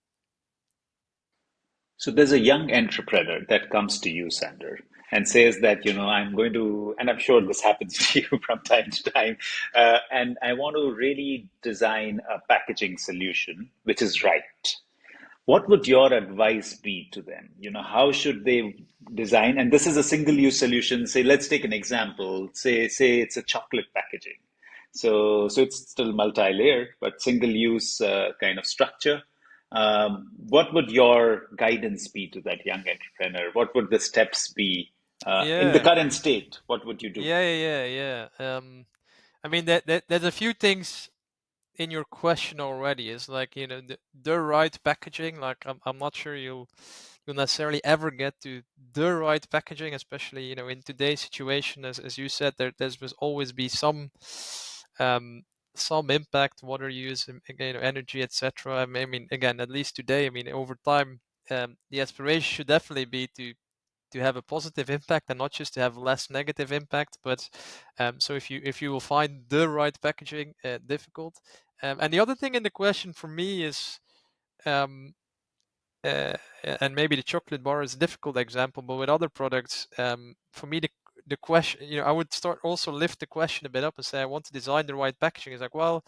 S1: So there's a young entrepreneur that comes to you, Sander, and says that, I'm going to, and I'm sure this happens to you from time to time, and I want to really design a packaging solution which is right. what would your advice be to them? How should they design? And this is a single-use solution. Say, let's take an example. Say it's a chocolate packaging. So it's still multi-layered, but single-use kind of structure. What would your guidance be to that young entrepreneur? What would the steps be in the
S2: Yeah,
S1: current state? What would you do?
S2: yeah. I mean, that there's a few things in your question already. Is like, the right packaging. Like, I'm not sure you'll necessarily ever get to the right packaging, especially in today's situation. As you said, there's must always be um some impact, water use, energy, etc. I mean, again, at least today, I mean, over time, the aspiration should definitely be to have a positive impact and not just to have less negative impact. But so if you will find the right packaging difficult. And the other thing in the question for me is, um, uh, and maybe the chocolate bar is a difficult example, but with other products, for me the question, I would start also lift the question a bit up and say I want to design the right packaging. It's like, well,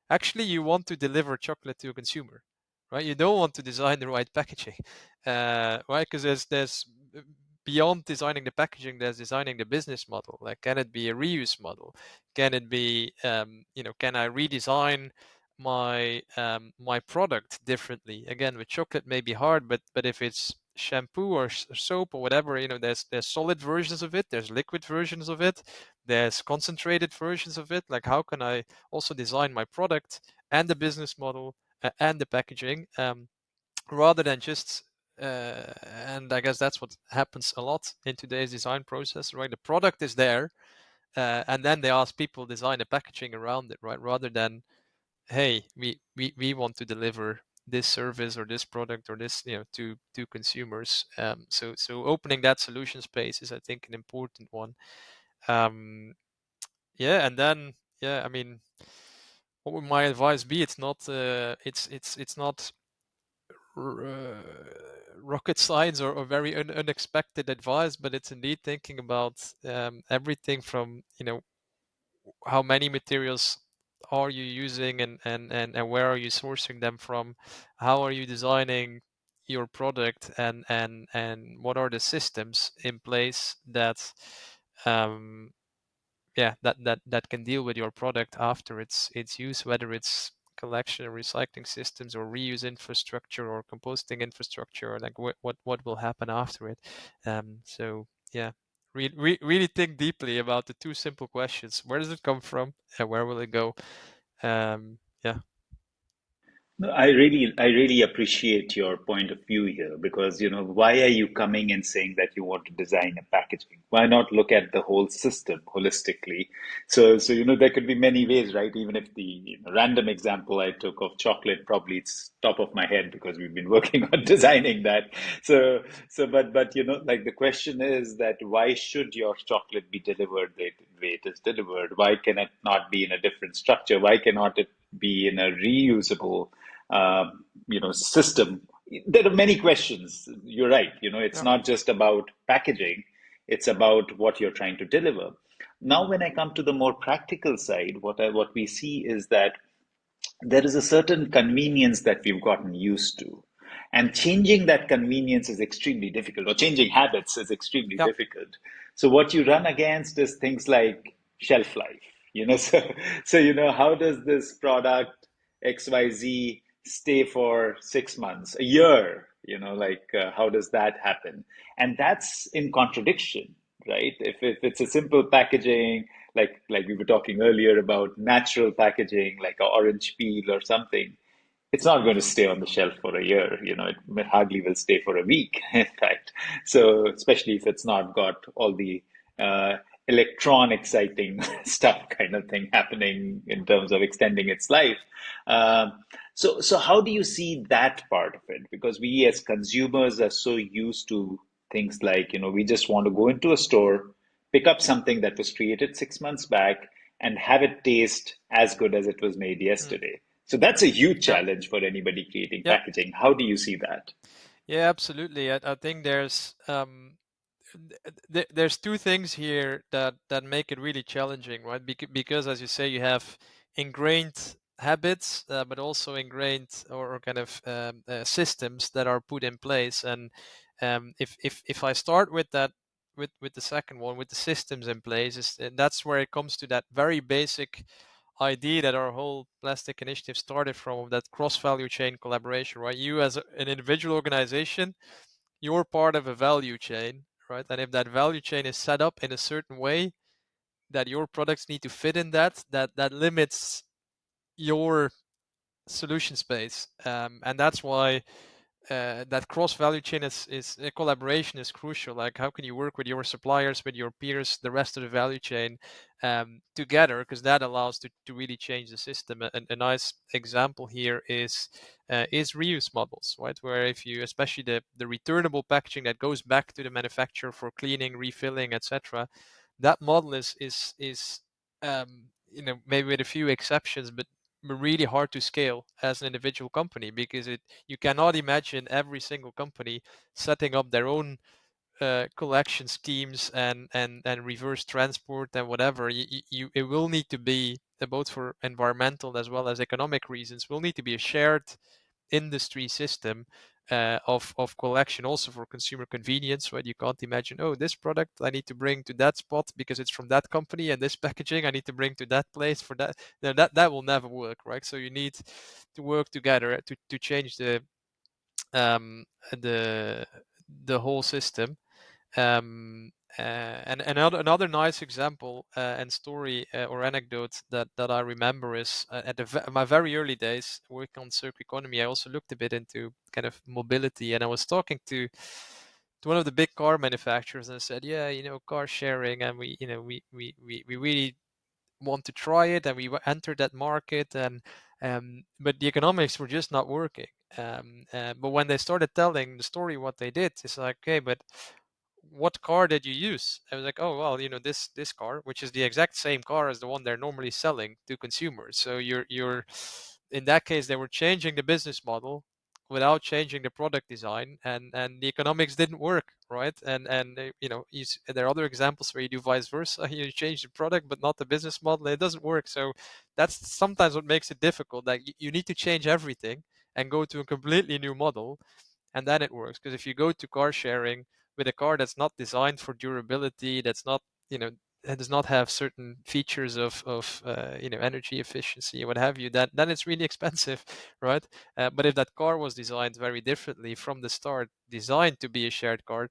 S2: actually you want to deliver chocolate to a consumer, right? You don't want to design the right packaging, right? Because there's beyond designing the packaging, there's designing the business model. Like, can it be a reuse model? Can it be, can I redesign my product differently? Again, with chocolate may be hard, but if it's shampoo or soap or whatever, there's solid versions of it, there's liquid versions of it, there's concentrated versions of it. Like, how can I also design my product and the business model and the packaging, rather than just and I guess that's what happens a lot in today's design process, right? The product is there, and then they ask people design the packaging around it, right? Rather than, hey, we want to deliver this service or this product or this, to consumers. So opening that solution space is, I think, an important one. Yeah, and then, yeah, I mean, what would my advice be? It's not it's not rocket science or very unexpected advice, but it's indeed thinking about everything from, how many materials are you using, and where are you sourcing them from? How are you designing your product, and what are the systems in place that um, yeah, that can deal with your product after its use, whether it's collection and recycling systems or reuse infrastructure or composting infrastructure, or like what will happen after it. So yeah, really think deeply about the two simple questions: where does it come from, and where will it go? Yeah.
S1: No, I really appreciate your point of view here because, why are you coming and saying that you want to design a packaging? Why not look at the whole system holistically? So, there could be many ways, right? Even if the random example I took of chocolate, probably it's top of my head because we've been working on designing that. But like the question is that why should your chocolate be delivered the way it is delivered? Why can it not be in a different structure? Why cannot it be in a reusable system? There are many questions. You're right. It's
S2: Yeah.
S1: not just about packaging, it's about what you're trying to deliver. Now, when I come to the more practical side, what we see is that there is a certain convenience that we've gotten used to. And changing that convenience is extremely difficult, or changing habits is extremely
S2: Yeah.
S1: difficult. So, what you run against is things like shelf life. So, how does this product XYZ stay for 6 months, a year? How does that happen? And that's in contradiction, right? If it's a simple packaging, like we were talking earlier about natural packaging, like an orange peel or something, it's not going to stay on the shelf for a year. It hardly will stay for a week, in fact. So, especially if it's not got all the uh, electron exciting stuff kind of thing happening in terms of extending its life. So how do you see that part of it? Because we as consumers are so used to things like, we just want to go into a store, pick up something that was created 6 months back, and have it taste as good as it was made
S2: Mm.
S1: yesterday. So that's a huge
S2: Yeah.
S1: challenge for anybody creating
S2: Yeah.
S1: packaging. How do you see that?
S2: Yeah, absolutely. I think there's two things here that make it really challenging, right? Because as you say, you have ingrained habits, but also ingrained or kind of systems that are put in place. And if I start with that, with the second one, with the systems in place, that's where it comes to that very basic idea that our whole plastic initiative started from, that cross value chain collaboration, right? You as an individual organization, you're part of a value chain, right? And if that value chain is set up in a certain way that your products need to fit in that limits your solution space. And that's why that cross value chain is collaboration is crucial. Like, how can you work with your suppliers, with your peers, the rest of the value chain, together, because that allows to really change the system. A nice example here is reuse models, right? Where if you, especially the returnable packaging that goes back to the manufacturer for cleaning, refilling, etc., that model is maybe with a few exceptions, but really hard to scale as an individual company, because you cannot imagine every single company setting up their own collection schemes and reverse transport and whatever. It will need to be, both for environmental as well as economic reasons, will need to be a shared industry system of collection, also for consumer convenience, right? You can't imagine, oh, this product I need to bring to that spot because it's from that company, and this packaging I need to bring to that place for that. No, that will never work, right? So you need to work together to change um, the the whole system. And another nice example and story or anecdote that I remember is at my very early days working on circular economy. I also looked a bit into kind of mobility, and I was talking to one of the big car manufacturers, and I said, yeah, car sharing, and we really want to try it, and we entered that market, and but the economics were just not working. But when they started telling the story, what they did, it's like, okay, but what car did you use? I was like, oh well, this car, which is the exact same car as the one they're normally selling to consumers. So you're in that case, they were changing the business model without changing the product design, and the economics didn't work, right? And there are other examples where you do vice versa. You change the product but not the business model, it doesn't work. So that's sometimes what makes it difficult, that you need to change everything and go to a completely new model, and then it works. Because if you go to car sharing with a car that's not designed for durability, that's not, it does not have certain features of energy efficiency, what have you, then it's really expensive, right? But if that car was designed very differently from the start, designed to be a shared car,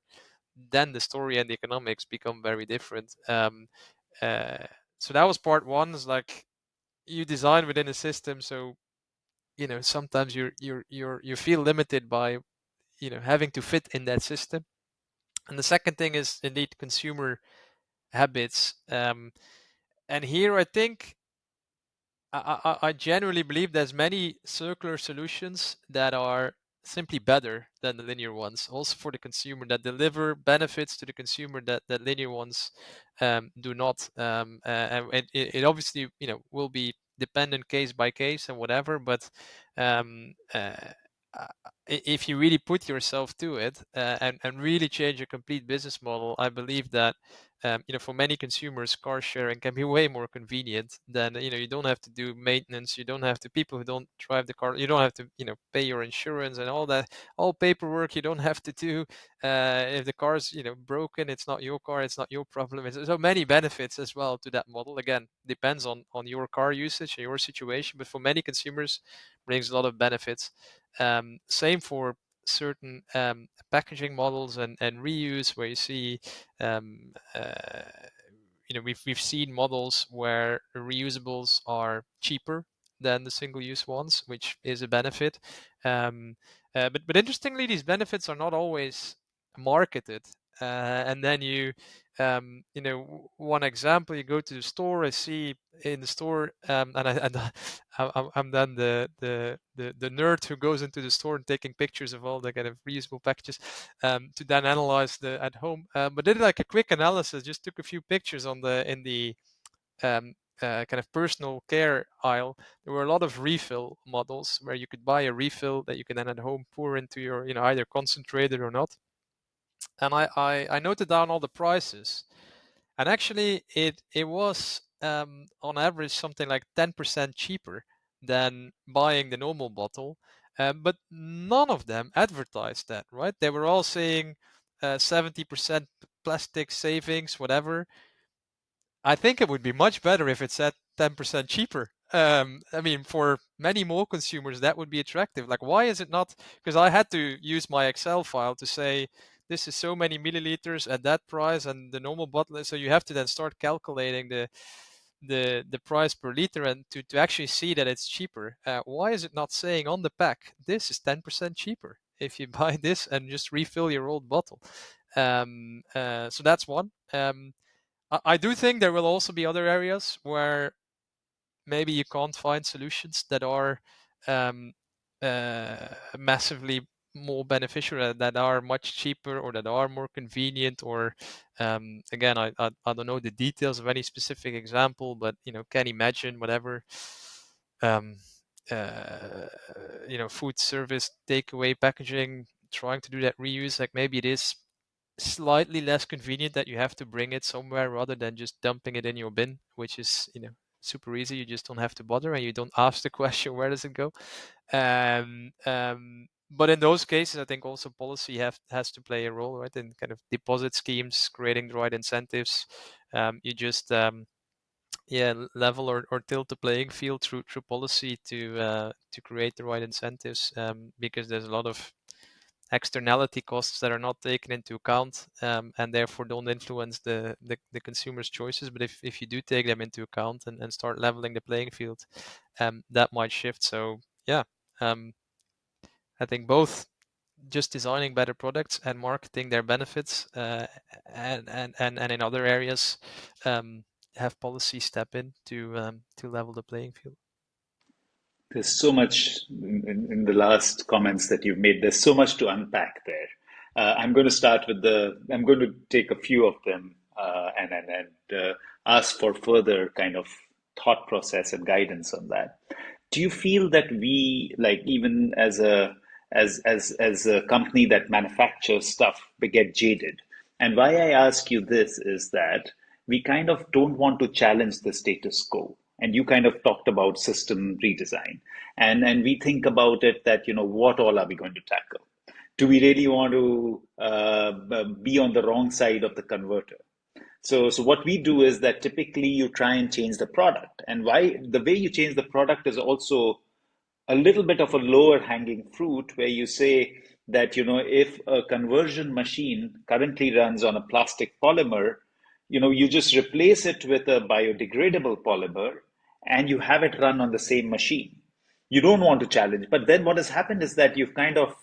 S2: then the story and the economics become very different. Uh, so that was part one. Is like, you design within a system, so sometimes you feel limited by having to fit in that system. And the second thing is indeed consumer habits. And here I think I genuinely believe there's many circular solutions that are simply better than the linear ones, also for the consumer, that deliver benefits to the consumer that linear ones do not. And it obviously will be dependent case by case and whatever, but um, uh, if you really put yourself to it and really change a complete business model, I believe that for many consumers, car sharing can be way more convenient than, you don't have to do maintenance, you don't have to, people who don't drive the car, you don't have to, pay your insurance and all that, all paperwork you don't have to do. If the car's, broken, it's not your car, it's not your problem. It's so many benefits as well to that model. Again, depends on your car usage and your situation, but for many consumers, brings a lot of benefits. Same for certain packaging models and reuse, where you see um, uh, we've seen models where reusables are cheaper than the single-use ones, which is a benefit. But interestingly, these benefits are not always marketed. And then one example, you go to the store, I see in the store, I'm then the nerd who goes into the store and taking pictures of all the kind of reusable packages to then analyze the at home. But did like a quick analysis, just took a few pictures in the um, kind of personal care aisle. There were a lot of refill models where you could buy a refill that you can then at home pour into your, either concentrated or not. And I noted down all the prices, and actually it was on average something like 10% cheaper than buying the normal bottle. But none of them advertised that, right? They were all saying 70% plastic savings, whatever. I think it would be much better if it said 10% cheaper. I mean, for many more consumers, that would be attractive. Like, why is it not? Because I had to use my Excel file to say this is so many milliliters at that price, and the normal bottle. So you have to then start calculating the price per liter and to actually see that it's cheaper. Why is it not saying on the pack this is 10% cheaper if you buy this and just refill your old bottle? So that's one. I do think there will also be other areas where maybe you can't find solutions that are um, massively more beneficial, that are much cheaper, or that are more convenient, or again, I don't know the details of any specific example, but can imagine whatever um, uh, food service takeaway packaging, trying to do that reuse. Like, maybe it is slightly less convenient that you have to bring it somewhere rather than just dumping it in your bin, which is super easy. You just don't have to bother, and you don't ask the question where does it go. But in those cases, I think also policy has to play a role, right? In kind of deposit schemes, creating the right incentives. You just level or tilt the playing field through policy to create the right incentives, because there's a lot of externality costs that are not taken into account, and therefore don't influence the consumer's choices. But if you do take them into account and start leveling the playing field, that might shift. So yeah, um, I think both just designing better products and marketing their benefits, and in other areas, have policy step in to level the playing field.
S1: There's so much in the last comments that you've made. There's so much to unpack there. I'm going to start with I'm going to take a few of them and ask for further kind of thought process and guidance on that. Do you feel that we, like, even as a company that manufactures stuff, we get jaded? And why I ask you this is that we kind of don't want to challenge the status quo. And you kind of talked about system redesign. And we think about it that, what all are we going to tackle? Do we really want to be on the wrong side of the converter? So what we do is that typically you try and change the product. And why the way you change the product is also a little bit of a lower hanging fruit, where you say that, if a conversion machine currently runs on a plastic polymer, you just replace it with a biodegradable polymer and you have it run on the same machine. You don't want to challenge. But then what has happened is that you've kind of,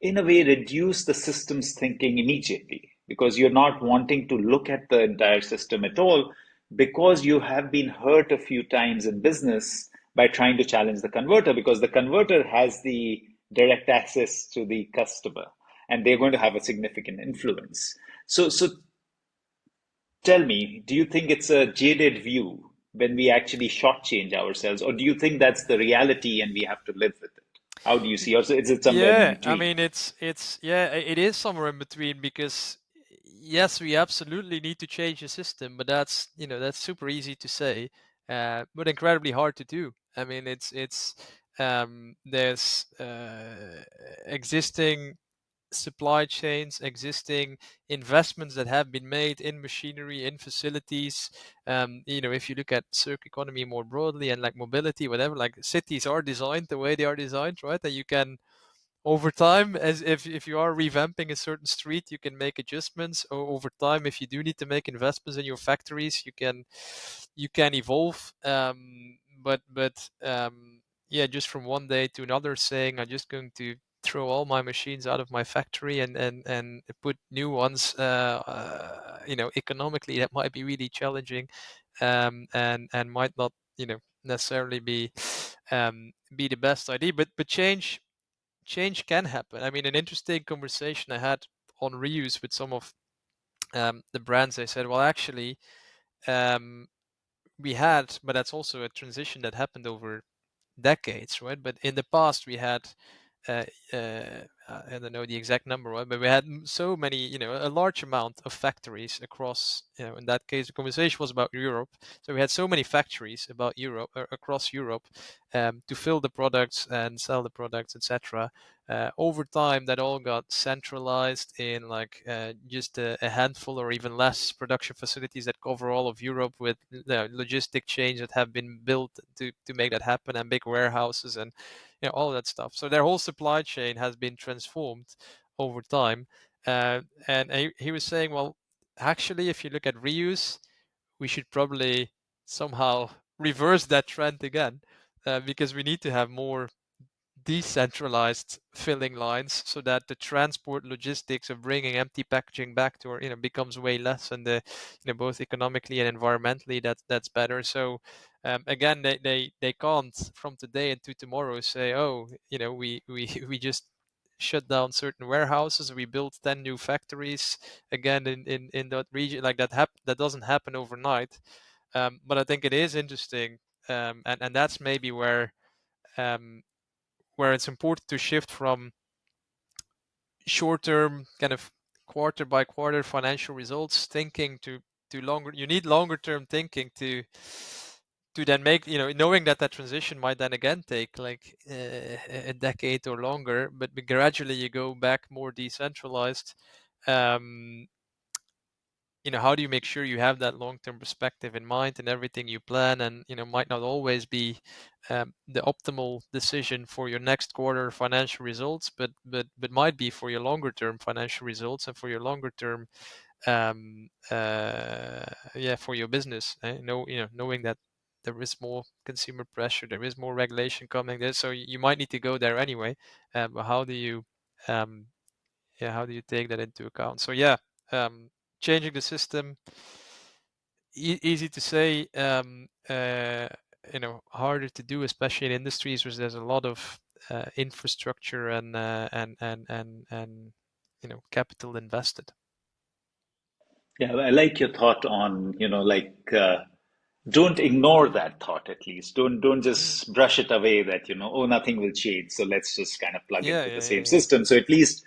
S1: in a way, reduce the system's thinking immediately, because you're not wanting to look at the entire system at all, because you have been hurt a few times in business by trying to challenge the converter, because the converter has the direct access to the customer and they're going to have a significant influence. So tell me, do you think it's a jaded view when we actually shortchange ourselves, or do you think that's the reality and we have to live with it? How do you see? Also, is it somewhere in
S2: Yeah, I
S1: between?
S2: mean, it is somewhere in between, because yes, we absolutely need to change the system, but that's super easy to say, but incredibly hard to do. I mean, it's there's existing supply chains, existing investments that have been made in machinery, in facilities. If you look at circular economy more broadly, and like mobility, whatever, like cities are designed the way they are designed, right? That you can, over time, as if you are revamping a certain street, you can make adjustments. Over time, if you do need to make investments in your factories, you can evolve. But yeah, just from one day to another, saying I'm just going to throw all my machines out of my factory and put new ones, economically, that might be really challenging, and might not necessarily be the best idea. But change can happen. I mean, an interesting conversation I had on reuse with some of the brands. They said, well, actually, um, we had, but that's also a transition that happened over decades, right? But in the past, we had, uh, uh, I don't know the exact number, right? But we had so many, a large amount of factories across, in that case, the conversation was about Europe. So we had so many factories about Europe, across Europe, to fill the products and sell the products, etc. Over time, that all got centralized in like just a handful or even less production facilities that cover all of Europe, with logistic chains that have been built to make that happen, and big warehouses and all that stuff. So their whole supply chain has been transformed over time. And he was saying, well, actually, if you look at reuse, we should probably somehow reverse that trend again, because we need to have more decentralized filling lines so that the transport logistics of bringing empty packaging back to our, becomes way less, and the both economically and environmentally that's better. So again, they can't from today into tomorrow say, oh, we just shut down certain warehouses, we built 10 new factories again in that region. Like that doesn't happen overnight. But I think it is interesting, and that's maybe um, where it's important to shift from short-term kind of quarter by quarter financial results thinking to longer. You need longer term thinking to then make, knowing that that transition might then again take like a decade or longer, but gradually you go back more decentralized. um, how do you make sure you have that long-term perspective in mind in everything you plan, and might not always be the optimal decision for your next quarter financial results, but might be for your longer-term financial results and for your longer-term yeah, for your business. Knowing that there is more consumer pressure, there is more regulation coming there, so you might need to go there anyway. But um, how do you take that into account? So yeah, changing the system, easy to say, harder to do, especially in industries where there's a lot of infrastructure and capital invested.
S1: Yeah, I like your thought on, don't ignore that thought at least. Don't
S2: Mm.
S1: just brush it away that, oh, nothing will change. So let's just kind of plug
S2: Yeah,
S1: into the
S2: yeah,
S1: same
S2: yeah, yeah.
S1: system. So at least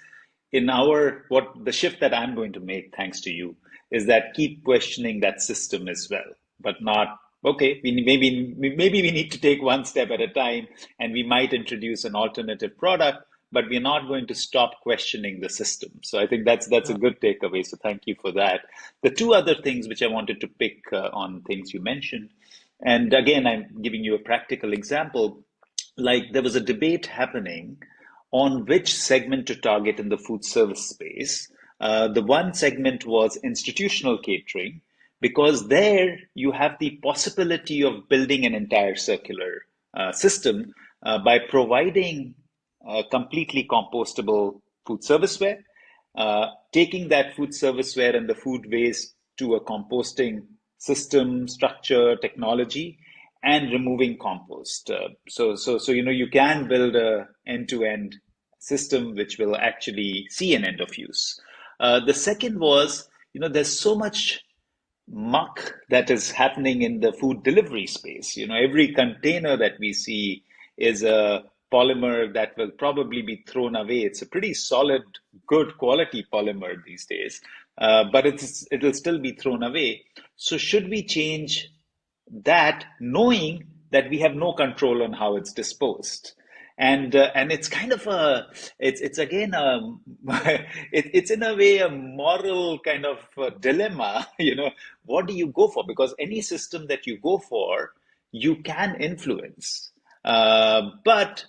S1: in what the shift that I'm going to make, thanks to you, is that keep questioning that system as well, but not, okay, maybe we need to take one step at a time, and we might introduce an alternative product, but we're not going to stop questioning the system. So I think that's a
S2: Yeah.
S1: good takeaway. So thank you for that. The two other things which I wanted to pick on things you mentioned, and again, I'm giving you a practical example. Like there was a debate happening on which segment to target in the food service space. The one segment was institutional catering, because there you have the possibility of building an entire circular system by providing completely compostable food serviceware, taking that food serviceware and the food waste to a composting system, structure, technology, and removing compost. So you can build a end-to-end system which will actually see an end of use. The second was, there's so much muck that is happening in the food delivery space. Every container that we see is a polymer that will probably be thrown away. It's a pretty solid, good quality polymer these days, but it'll still be thrown away. So should we change that, knowing that we have no control on how it's disposed? And it's kind of it's again it's in a way a moral kind of dilemma. What do you go for? Because any system that you go for, you can influence, but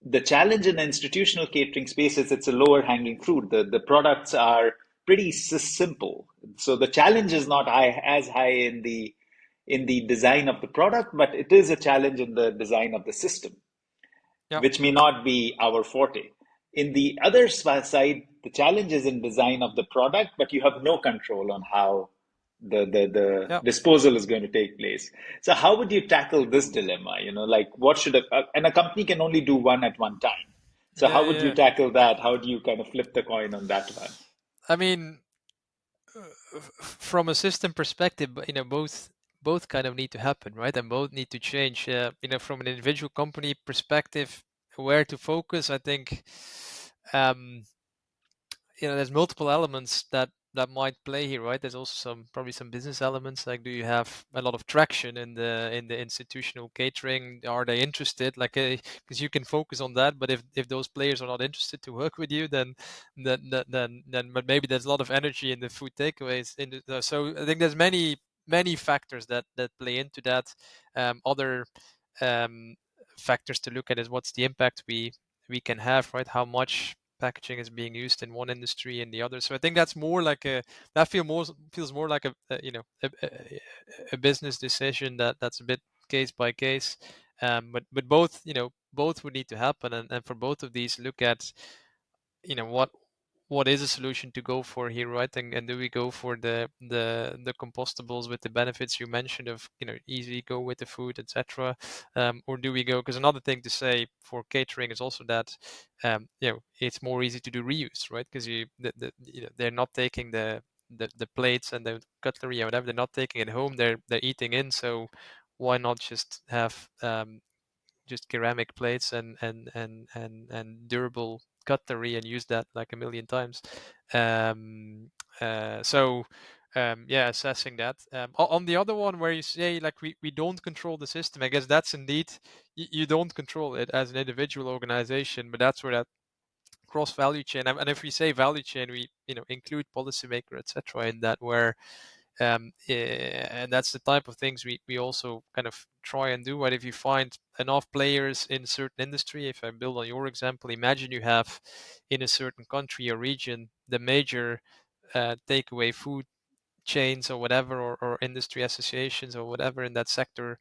S1: the challenge in the institutional catering space is it's a lower hanging fruit. The products are pretty simple. So the challenge is not as high in the design of the product, but it is a challenge in the design of the system,
S2: Yeah.
S1: which may not be our forte. In the other side, the challenge is in design of the product, but you have no control on how the
S2: Yeah.
S1: disposal is going to take place. So how would you tackle this dilemma? Like what should and a company can only do one at one time. So
S2: Yeah,
S1: how would you
S2: yeah.
S1: tackle that? How do you kind of flip the coin on that one?
S2: I mean, from a system perspective, both kind of need to happen, right? And both need to change. From an individual company perspective, where to focus, I think. um, there's multiple elements that might play here, right? There's also probably some business elements, like do you have a lot of traction in the institutional catering? Are they interested? Like, because you can focus on that, but if those players are not interested to work with you, then but maybe there's a lot of energy in the food takeaways. So I think there's many factors that play into that. Other um, factors to look at is what's the impact we can have, right? How much packaging is being used in one industry and the other. So I think that's more like feels more like a business decision that's a bit case by case. But both both would need to happen, and for both of these, look at what is a solution to go for here, right? And do we go for the compostables with the benefits you mentioned of easy go with the food, etc., or do we go? Because another thing to say for catering is also that it's more easy to do reuse, right? Because they're not taking the plates and the cutlery or whatever, they're not taking it home, they're eating in. So why not just have just ceramic plates and durable cutlery and use that like a million times. Um, yeah, assessing that. On the other one where you say like we don't control the system, I guess that's indeed you don't control it as an individual organization, but that's where that cross value chain, and if we say value chain, we include policymaker, etc., in that, where and that's the type of things we also kind of try and do. Right? If you find enough players in a certain industry, if I build on your example, imagine you have in a certain country or region the major takeaway food chains or whatever, or industry associations or whatever in that sector,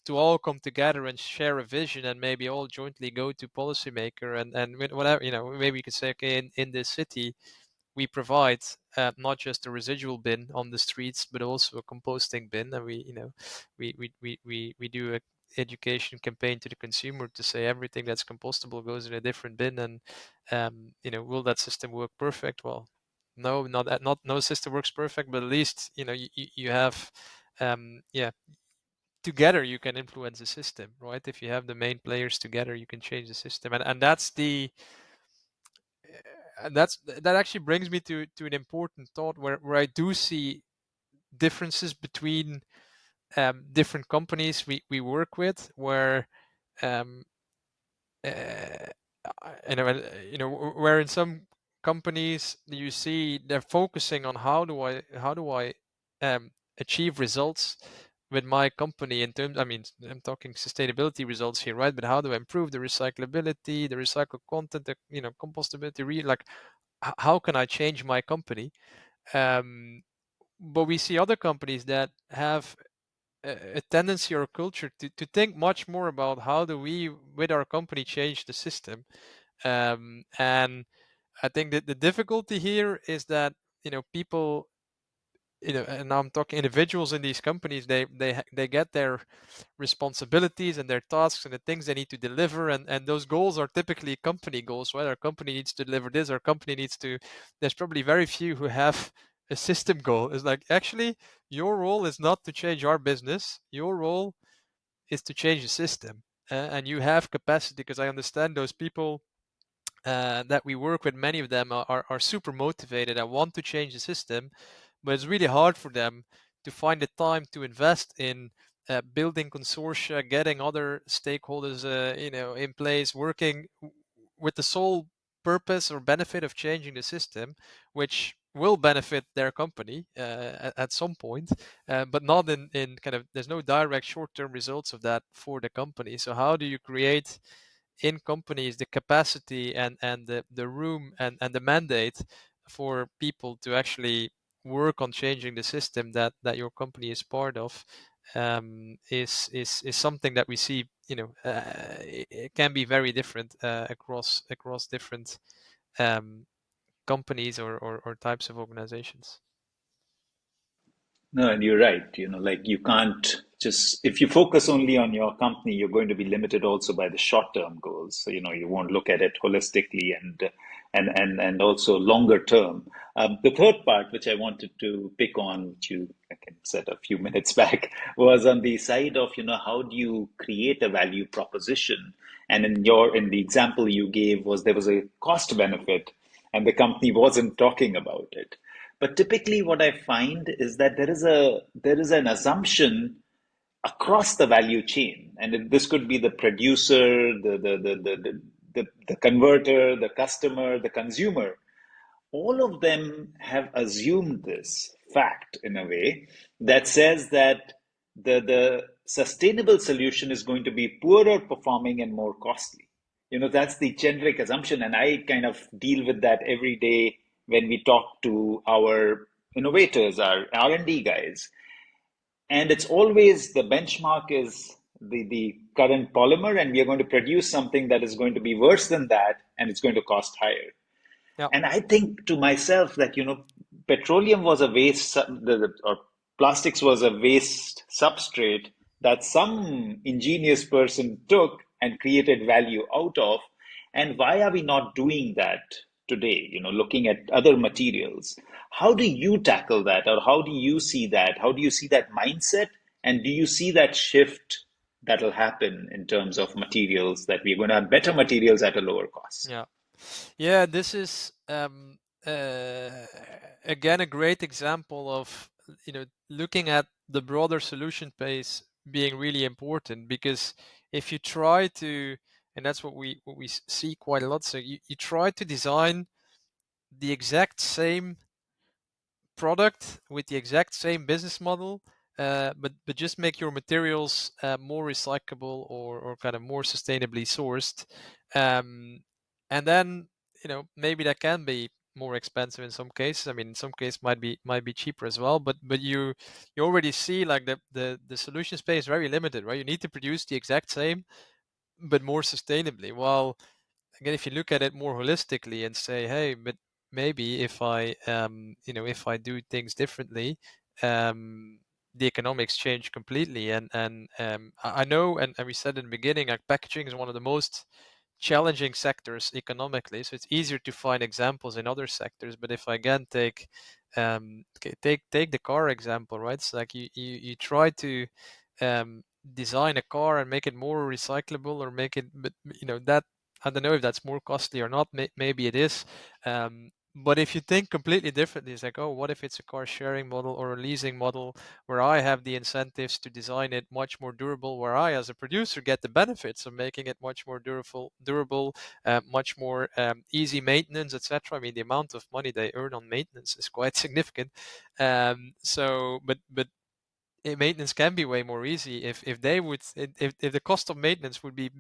S2: to all come together and share a vision and maybe all jointly go to policymaker and whatever, maybe you could say, okay, in this city we provide not just a residual bin on the streets, but also a composting bin, and we do a education campaign to the consumer to say everything that's compostable goes in a different bin, and will that system work perfect? Well, no, not no system works perfect, but at least you have yeah, together you can influence the system, right? If you have the main players together, you can change the system, and that actually brings me to an important thought where I do see differences between different companies we work with, where um, uh, where in some companies you see they're focusing on how do I um, achieve results with my company in terms, I mean, I'm talking sustainability results here, right? But how do I improve the recyclability, the recycled content, the compostability, like how can I change my company? Um, but we see other companies that have a tendency or a culture to think much more about how do we, with our company, change the system. And I think that the difficulty here is that people, and I'm talking individuals in these companies, they get their responsibilities and their tasks and the things they need to deliver, and those goals are typically company goals, right? Our company needs to deliver this, our company needs to, there's probably very few who have a system goal. It's like, actually, your role is not to change our business, your role is to change the system. And you have capacity, because I understand those people that we work with, many of them are super motivated and want to change the system, but it's really hard for them to find the time to invest in building consortia, getting other stakeholders, in place, working with the sole purpose or benefit of changing the system, which will benefit their company at some point, but not in kind of, there's no direct short-term results of that for the company. So how do you create in companies the capacity and the room and the mandate for people to actually work on changing the system that your company is part of, is something that we see, it can be very different across different um, companies or types of organizations.
S1: No, and you're right. Like you can't just, if you focus only on your company, you're going to be limited also by the short-term goals. So, you won't look at it holistically and also longer term. The third part, which I wanted to pick on, which you can said a few minutes back, was on the side of, how do you create a value proposition? And in the example you gave was there was a cost benefit and the company wasn't talking about it. But typically what I find is that there is an assumption across the value chain. And this could be the producer, the converter, the customer, the consumer. All of them have assumed this fact in a way that says that the sustainable solution is going to be poorer performing and more costly. That's the generic assumption, and I kind of deal with that every day when we talk to our innovators, our R&D guys. And it's always the benchmark is the current polymer, and we are going to produce something that is going to be worse than that, and it's going to cost higher.
S2: Yeah.
S1: And I think to myself that, petroleum was a waste, or plastics was a waste substrate that some ingenious person took and created value out of. And why are we not doing that today? Looking at other materials. How do you tackle that? Or how do you see that? How do you see that mindset? And do you see that shift that'll happen in terms of materials, that we're going to have better materials at a lower cost?
S2: Yeah. Yeah, this is again a great example of looking at the broader solution space being really important, because if you try to, and that's what we see quite a lot. So you try to design the exact same product with the exact same business model, but just make your materials more recyclable, or kind of more sustainably sourced, um, and then maybe that can be more expensive in some cases. I mean, in some cases might be cheaper as well, but you already see like the solution space is very limited, right? You need to produce the exact same but more sustainably. While again, if you look at it more holistically and say, hey, but maybe if I do things differently, the economics change completely. And I know, and we said in the beginning, like packaging is one of the most challenging sectors economically, so it's easier to find examples in other sectors. But if I again take the car example, right? It's like you try to design a car and make it more recyclable, or make it, but that, I don't know if that's more costly or not. Maybe it is. But if you think completely differently, it's like, oh, what if it's a car sharing model or a leasing model where I have the incentives to design it much more durable, where I, as a producer, get the benefits of making it much more durable, much more easy maintenance, etc. I mean, the amount of money they earn on maintenance is quite significant. But maintenance can be way more easy if they would, if the cost of maintenance would be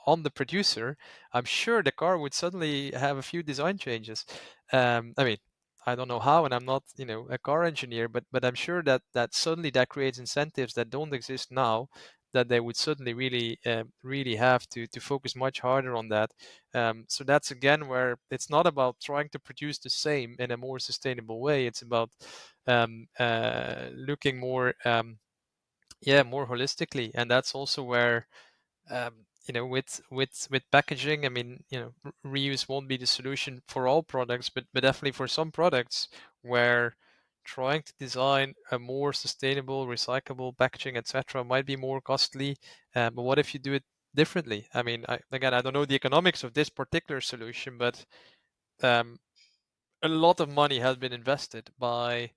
S2: on the producer. I'm sure the car would suddenly have a few design changes. I mean, I don't know how, and I'm not a car engineer, but I'm sure that suddenly that creates incentives that don't exist now, that they would suddenly really have to focus much harder on that. So that's again where it's not about trying to produce the same in a more sustainable way. It's about looking more holistically. And that's also where with packaging, I mean, reuse won't be the solution for all products, but definitely for some products where trying to design a more sustainable, recyclable packaging, etc., might be more costly. But what if you do it differently? I mean, again, I don't know the economics of this particular solution, but um, a lot of money has been invested by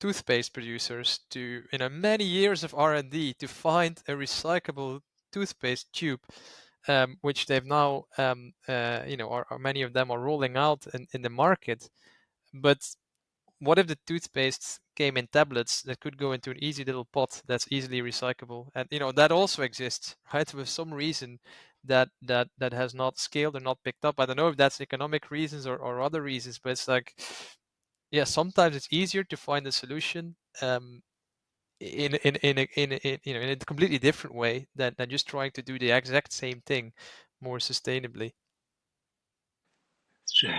S2: toothpaste producers to many years of R&D to find a recyclable toothpaste tube, which they've now are many of them are rolling out in the market. But what if the toothpaste came in tablets that could go into an easy little pot that's easily recyclable? And that also exists, right? With some reason that has not scaled or not picked up. I don't know if that's economic reasons or other reasons, but it's like, yeah, sometimes it's easier to find a solution in a completely different way than just trying to do the exact same thing more sustainably.
S1: Sure.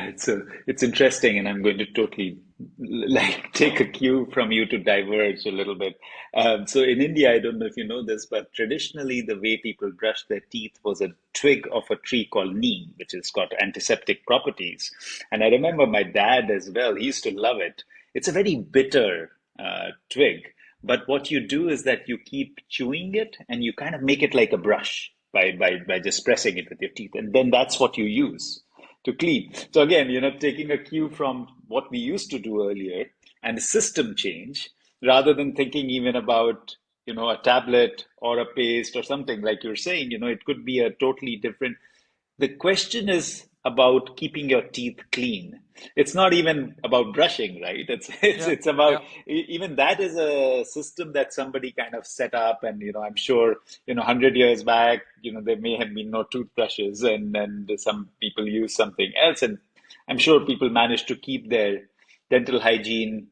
S1: It's interesting, and I'm going to totally like take a cue from you to diverge a little bit. So in India, I don't know if you know this, but traditionally the way people brush their teeth was a twig of a tree called neem, which has got antiseptic properties. And I remember my dad as well; he used to love it. It's a very bitter twig. But what you do is that you keep chewing it and you kind of make it like a brush by just pressing it with your teeth. And then that's what you use to clean. So again, taking a cue from what we used to do earlier and the system change, rather than thinking even about, a tablet or a paste or something like you're saying, it could be a totally different. The question is about keeping your teeth clean. It's not even about brushing, right? It's
S2: Yeah,
S1: it's about
S2: yeah,
S1: even that is a system that somebody kind of set up, and I'm sure 100 years back, there may have been no toothbrushes, and some people use something else, and I'm sure people managed to keep their dental hygiene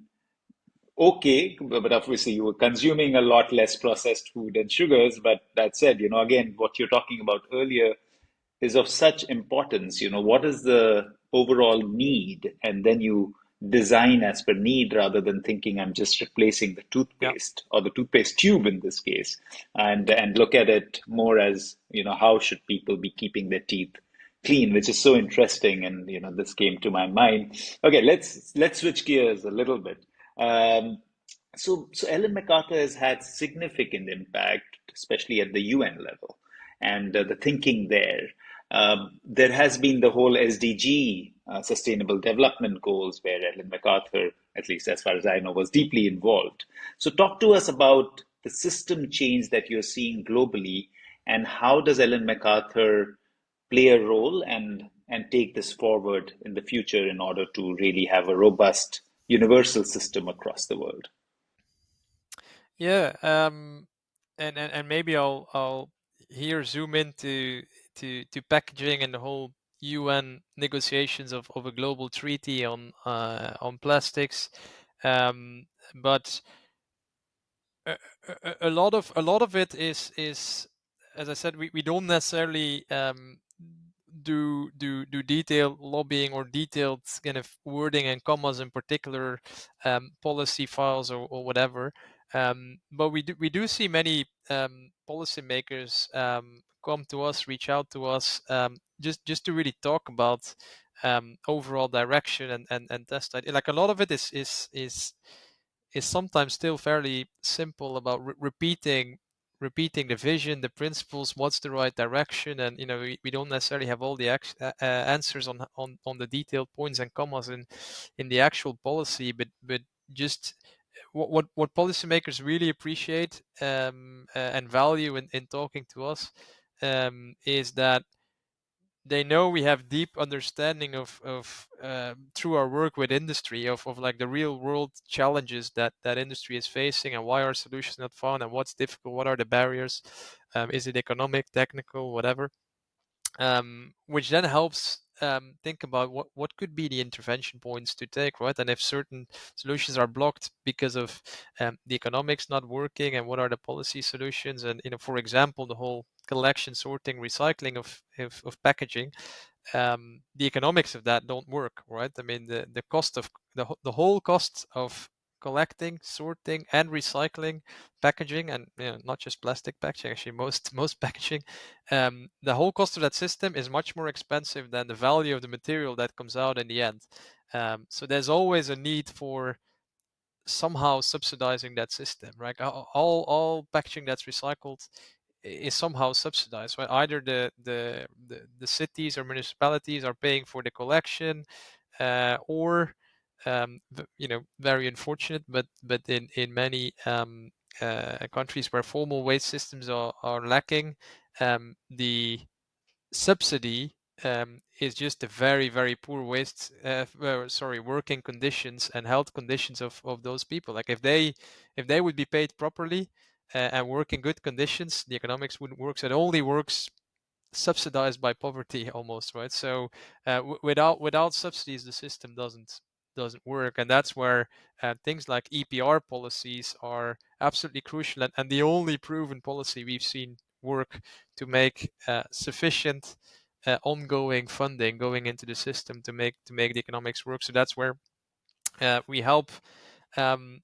S1: okay, but obviously you were consuming a lot less processed food and sugars. But that said, again, what you're talking about earlier is of such importance. What is the overall need? And then you design as per need rather than thinking I'm just replacing the
S2: yeah.
S1: toothpaste or the toothpaste tube in this case, and look at it more as, how should people be keeping their teeth clean, which is so interesting. And this came to my mind. Okay, let's switch gears a little bit. Um, so Ellen MacArthur has had significant impact, especially at the UN level, and the thinking there. There has been the whole SDG, Sustainable Development Goals, where Ellen MacArthur, at least as far as I know, was deeply involved. So talk to us about the system change that you're seeing globally, and how does Ellen MacArthur play a role and take this forward in the future in order to really have a robust universal system across the world.
S2: Yeah, and maybe I'll here zoom into to packaging and the whole UN negotiations of a global treaty on plastics. But a lot of it is, as I said, we don't necessarily do detailed lobbying or detailed kind of wording and commas in particular policy files or whatever. But we do see many policymakers come to us, reach out to us, just to really talk about overall direction and test idea. Like a lot of it is sometimes still fairly simple about repeating the vision, the principles, what's the right direction, and we don't necessarily have all the answers on the detailed points and commas in the actual policy, but just what policymakers really appreciate and value in talking to us is that they know we have deep understanding of through our work with industry of like the real world challenges that industry is facing, and why are solutions not found, and what's difficult, what are the barriers, is it economic, technical, whatever, which then helps think about what could be the intervention points to take, right? And if certain solutions are blocked because of the economics not working, and what are the policy solutions? And for example, the whole collection, sorting, recycling of packaging, the economics of that don't work, right? I mean, the cost of the whole cost of collecting, sorting, and recycling packaging, and not just plastic packaging, actually most packaging, the whole cost of that system is much more expensive than the value of the material that comes out in the end. So there's always a need for somehow subsidizing that system, right? All packaging that's recycled is somehow subsidized, right? Either the cities or municipalities are paying for the collection, or very unfortunate, but in many countries where formal waste systems are lacking, the subsidy is just a very very poor waste sorry, working conditions and health conditions of those people. Like if they would be paid properly and work in good conditions, the economics wouldn't work. So it only works subsidized by poverty almost, right? So without subsidies, the system doesn't work, and that's where things like EPR policies are absolutely crucial, and the only proven policy we've seen work to make sufficient ongoing funding going into the system to make the economics work. So that's where we help um,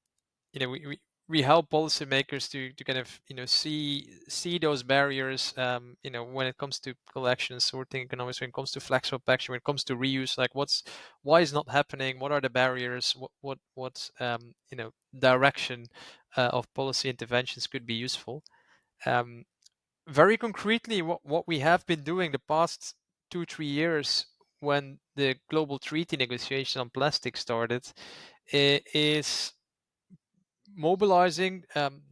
S2: we we help policymakers to kind of see those barriers, when it comes to collection and sorting economics, when it comes to flexible packaging, when it comes to reuse, like why is not happening, what are the barriers, what direction of policy interventions could be useful. um, Very concretely, what we have been doing the past 2 3 years when the global treaty negotiation on plastic started, is mobilizing,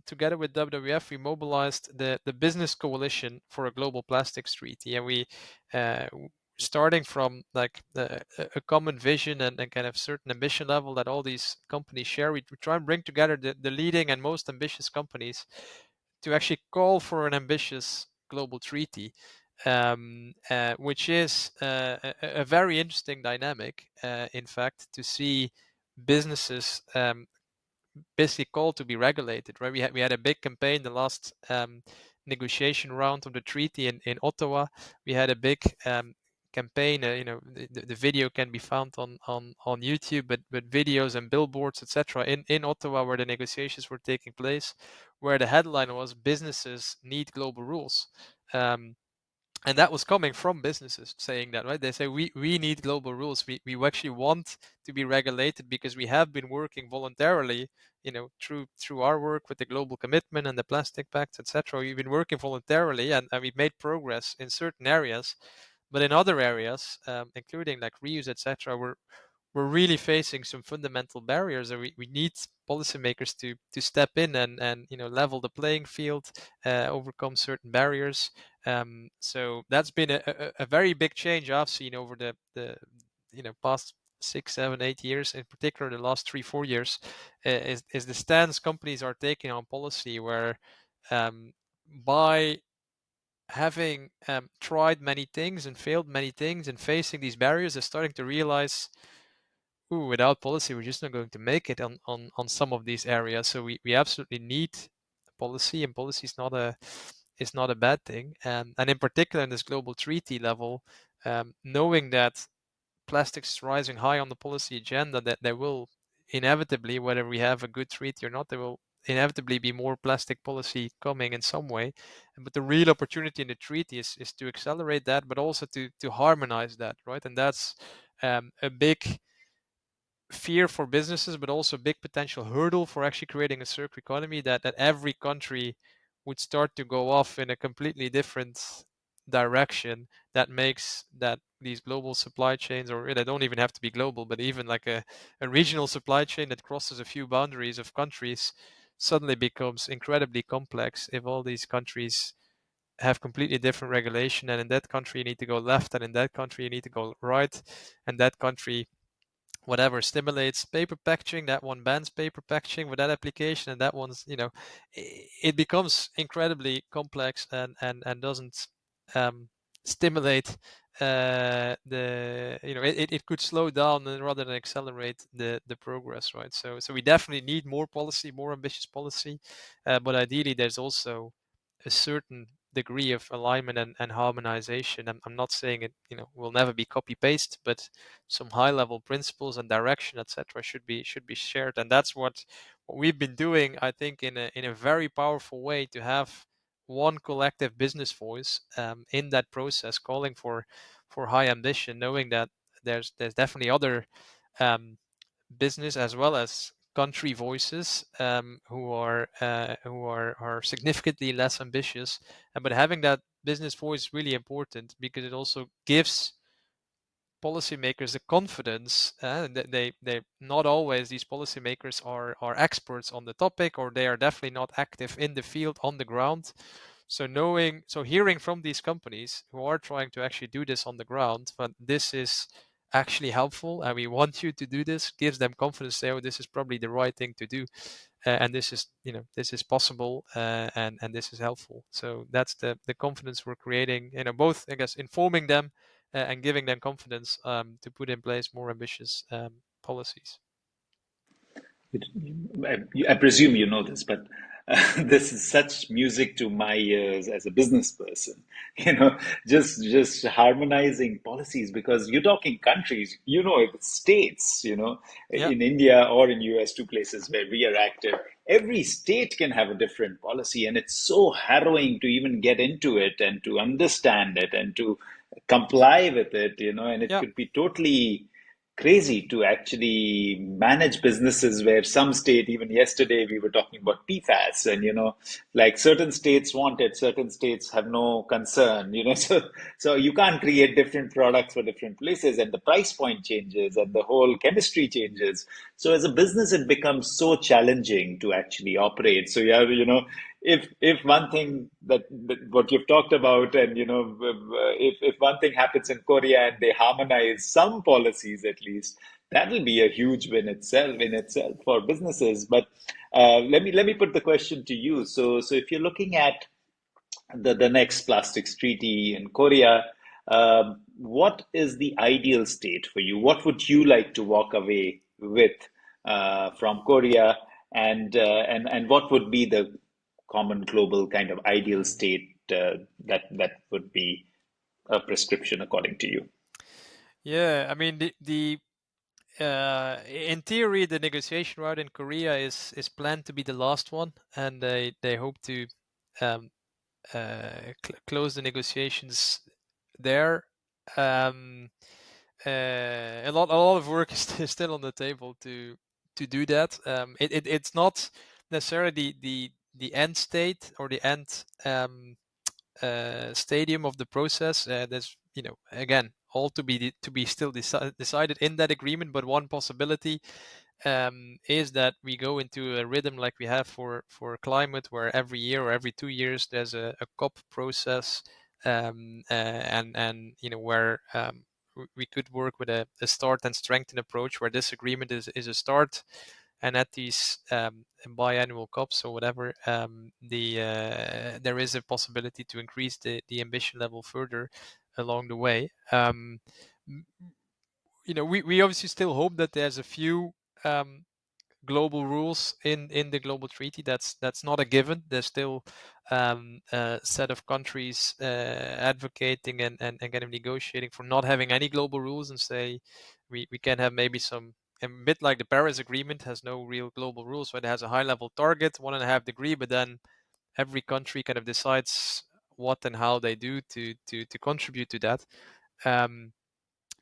S2: together with WWF, we mobilized the business coalition for a global plastics treaty, and we, uh, starting from like a common vision and kind of certain ambition level that all these companies share, we try and bring together the leading and most ambitious companies to actually call for an ambitious global treaty, which is a very interesting dynamic, in fact, to see businesses basically called to be regulated, right? We had a big campaign the last negotiation round of the treaty in Ottawa. We had a big campaign. The video can be found on YouTube, but videos and billboards, etc., in Ottawa where the negotiations were taking place, where the headline was "Businesses need global rules." Um, and that was coming from businesses saying that, right? They say we need global rules, we actually want to be regulated because we have been working voluntarily, through our work with the global commitment and the plastic pact, etc. We've been working voluntarily, and we've made progress in certain areas, but in other areas, including like reuse, etc., we're really facing some fundamental barriers, and we need policymakers to step in and level the playing field, overcome certain barriers. So that's been a very big change I've seen over the past 6 7 8 years, in particular the last 3 4 years, is the stance companies are taking on policy, where by having tried many things and failed many things and facing these barriers, they're starting to realize, ooh, without policy, we're just not going to make it on some of these areas. So we absolutely need policy, and policy is not a bad thing. And in particular, in this global treaty level, knowing that plastics is rising high on the policy agenda, that there will inevitably, whether we have a good treaty or not, there will inevitably be more plastic policy coming in some way. But the real opportunity in the treaty is to accelerate that, but also to harmonize that, right? And that's a big fear for businesses, but also a big potential hurdle for actually creating a circular economy, that every country would start to go off in a completely different direction, that makes that these global supply chains, or they don't even have to be global, but even like a regional supply chain that crosses a few boundaries of countries, suddenly becomes incredibly complex if all these countries have completely different regulation, and in that country you need to go left, and in that country you need to go right, and that country whatever stimulates paper packaging, that one bans paper packaging with that application, and that one's, it becomes incredibly complex, and doesn't stimulate it could slow down rather than accelerate the progress, right? So we definitely need more policy, more ambitious policy, but ideally there's also a certain degree of alignment and harmonization. I'm not saying it will never be copy paste, but some high level principles and direction, etc., should be shared, and that's what we've been doing, I think, in a very powerful way, to have one collective business voice in that process, calling for high ambition, knowing that there's definitely other um, business as well as country voices, who are significantly less ambitious, but having that business voice is really important because it also gives policymakers the confidence, that they not always, these policymakers are experts on the topic, or they are definitely not active in the field on the ground. So hearing from these companies who are trying to actually do this on the ground, but this is actually helpful and we want you to do this, gives them confidence, say, oh, this is probably the right thing to do, and this is possible, and this is helpful. So that's the confidence we're creating, both, I guess, informing them, and giving them confidence, to put in place more ambitious policies.
S1: I presume you know this, but this is such music to my ears as a business person. You know, just harmonizing policies, because you're talking countries, it's states,
S2: Yeah.
S1: in India or in US, two places where we are active. every state can have a different policy, and it's so harrowing to even get into it and to understand it and to comply with it, and it
S2: Yeah.
S1: could be totally crazy to actually manage businesses where some state, even yesterday we were talking about PFAS, and like certain states want it, certain states have no concern, so you can't create different products for different places, and the price point changes and the whole chemistry changes. So as a business, it becomes so challenging to actually operate. So yeah, if one thing that what you've talked about, and if one thing happens in Korea and they harmonize some policies at least, that will be a huge win itself for businesses. But let me put the question to you. So if you're looking at the next plastics treaty in Korea, what is the ideal state for you? What would you like to walk away with from Korea, and what would be the common global kind of ideal state that would be a prescription according to you?
S2: Yeah, I mean in theory, the negotiation route in Korea is planned to be the last one, and they hope to um, close the negotiations there. Um, a lot of work is still on the table to do that. It's not necessarily the end state or the end stadium of the process. There's, again, all to be still decided in that agreement. But one possibility is that we go into a rhythm like we have for climate, where every year or every 2 years there's a COP process, and where we could work with a start and strengthen approach, where this agreement is a start, and at these biannual COPs or whatever, there is a possibility to increase the ambition level further along the way. We obviously still hope that there's a few um, global rules in the global treaty. That's not a given. There's still a set of countries advocating and kind of negotiating for not having any global rules, and say we can have maybe some, a bit like the Paris Agreement has no real global rules, but it has a high level target, 1.5 degree, but then every country kind of decides what and how they do to contribute to that. Um,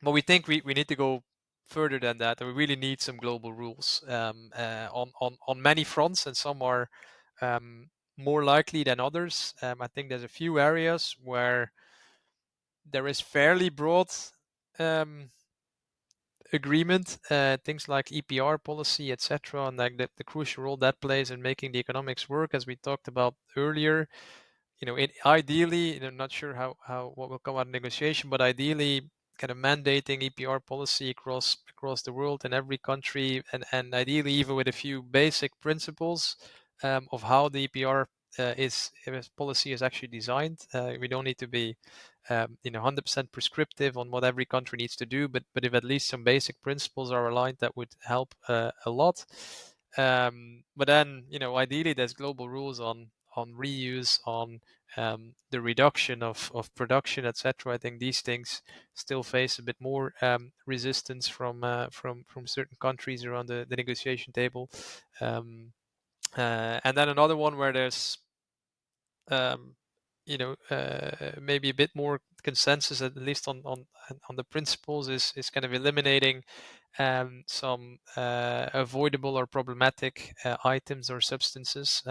S2: but we think we need to go further than that, and we really need some global rules on many fronts, and some are more likely than others. I think there's a few areas where there is fairly broad um, agreement, things like EPR policy, etc., and like the crucial role that plays in making the economics work, as we talked about earlier. Ideally, not sure how what will come out of negotiation, but ideally, kind of mandating EPR policy across the world in every country, and ideally even with a few basic principles of how the EPR policy is actually designed. We don't need to be 100% prescriptive on what every country needs to do, but if at least some basic principles are aligned, that would help a lot. But then, ideally, there's global rules on reuse, on the reduction of production, etc. I think these things still face a bit more resistance from certain countries around the negotiation table. Um, and then another one where there's um, maybe a bit more consensus, at least on the principles, is kind of eliminating some avoidable or problematic items or substances.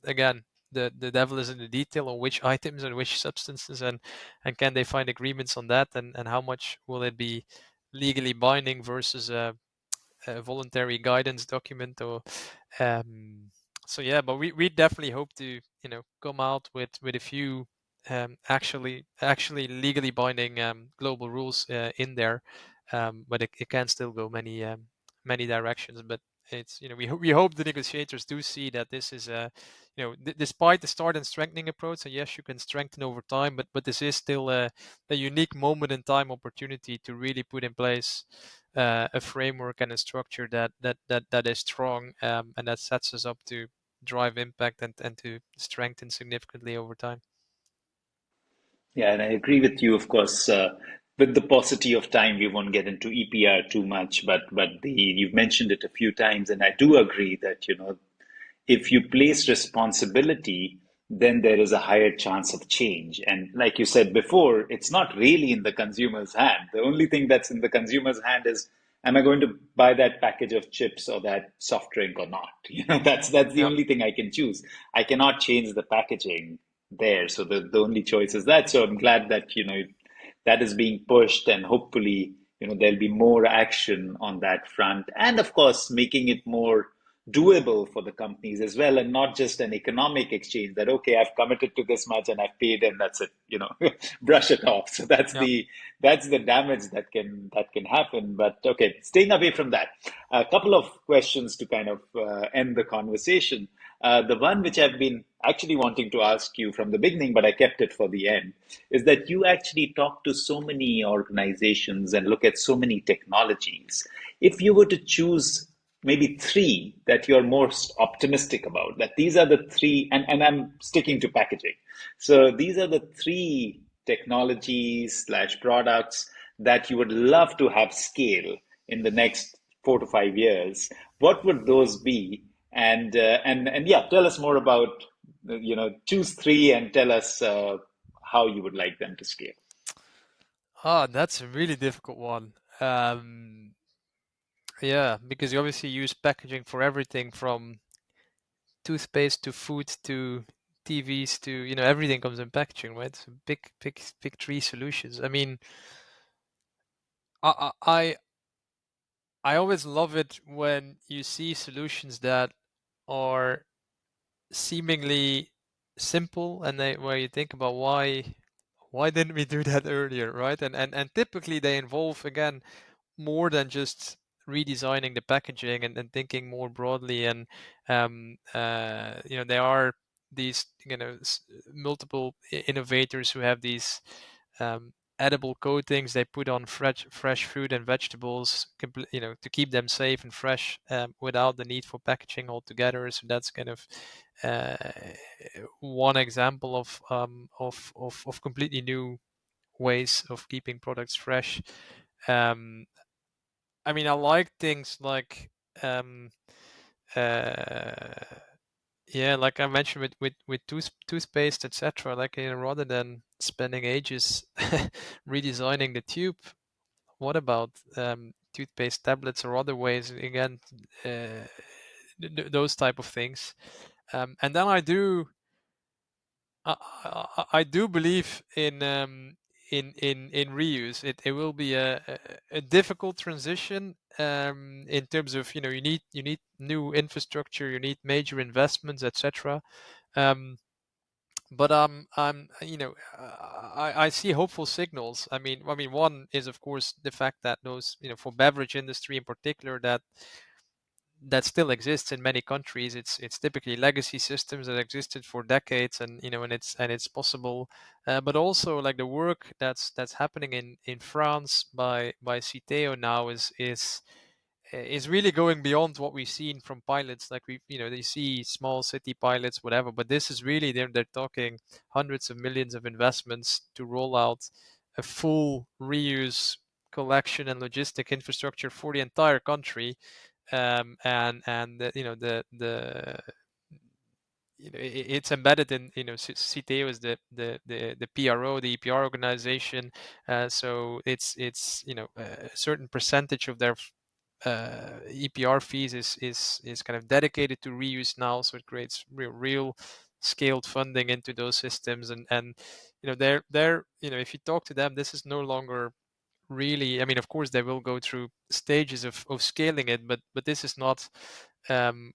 S2: Again, the devil is in the detail on which items and which substances, and can they find agreements on that, and how much will it be legally binding versus a voluntary guidance document, or um, so yeah. But we definitely hope to come out with a few actually legally binding global rules in there, but it can still go many directions. But it's we hope the negotiators do see that this is a despite the start and strengthening approach, and yes, you can strengthen over time, but this is still a unique moment in time opportunity to really put in place a framework and a structure that is strong, and that sets us up to drive impact and to strengthen significantly over time.
S1: Yeah, and I agree with you, of course. With the paucity of time, we won't get into EPR too much, but you've mentioned it a few times, and I do agree that if you place responsibility, then there is a higher chance of change. And like you said before, it's not really in the consumer's hand. The only thing that's in the consumer's hand is, am I going to buy that package of chips or that soft drink or not? That's the
S2: Yep.
S1: only thing I can choose. I cannot change the packaging there. So the only choice is that. So I'm glad that, that is being pushed, and hopefully, there'll be more action on that front. And of course, making it more doable for the companies as well, and not just an economic exchange that, okay, I've committed to this much and I've paid and that's it, brush it off. So
S2: Yep.
S1: that's the damage that can happen. But okay, staying away from that, a couple of questions to kind of end the conversation. The one which I've been actually wanting to ask you from the beginning, but I kept it for the end, is that you actually talk to so many organizations and look at so many technologies. If you were to choose maybe three that you're most optimistic about, that these are the three, and I'm sticking to packaging. So these are the three technologies slash products that you would love to have scale in the next 4 to 5 years. What would those be? And yeah, tell us more about, choose three and tell us how you would like them to scale.
S2: Ah, that's a really difficult one. Yeah, because you obviously use packaging for everything from toothpaste to food to TVs to, everything comes in packaging, right? So big three solutions. I mean, I I I I always love it when you see solutions that are seemingly simple, and where you think about why didn't we do that earlier, right? And typically they involve, again, more than just redesigning the packaging, and thinking more broadly. And there are these, multiple innovators who have these edible coatings they put on fresh fruit and vegetables, to keep them safe and fresh, without the need for packaging altogether. So that's kind of uh, one example of completely new ways of keeping products fresh. Um, I mean, I like things like, um, uh, yeah, like I mentioned with toothpaste, etc. Like, rather than spending ages redesigning the tube, what about toothpaste tablets or other ways? Again, those type of things. And then I do believe in reuse. It will be a difficult transition, in terms of, you need new infrastructure, you need major investments, etc. Um, but I see hopeful signals. I mean, one is, of course, the fact that those, for beverage industry in particular, that still exists in many countries. It's typically legacy systems that existed for decades, and it's possible. But also, like, the work that's happening in France by Citeo now is really going beyond what we've seen from pilots. Like, they see small city pilots, whatever, but this is really, they're talking hundreds of millions of investments to roll out a full reuse collection and logistic infrastructure for the entire country. And it's embedded in, CTO is the PRO, the EPR organization. So it's a certain percentage of their EPR fees is kind of dedicated to reuse now. So it creates real scaled funding into those systems. And they're if you talk to them, this is no longer really. I mean, of course they will go through stages of scaling it, but this is not, um,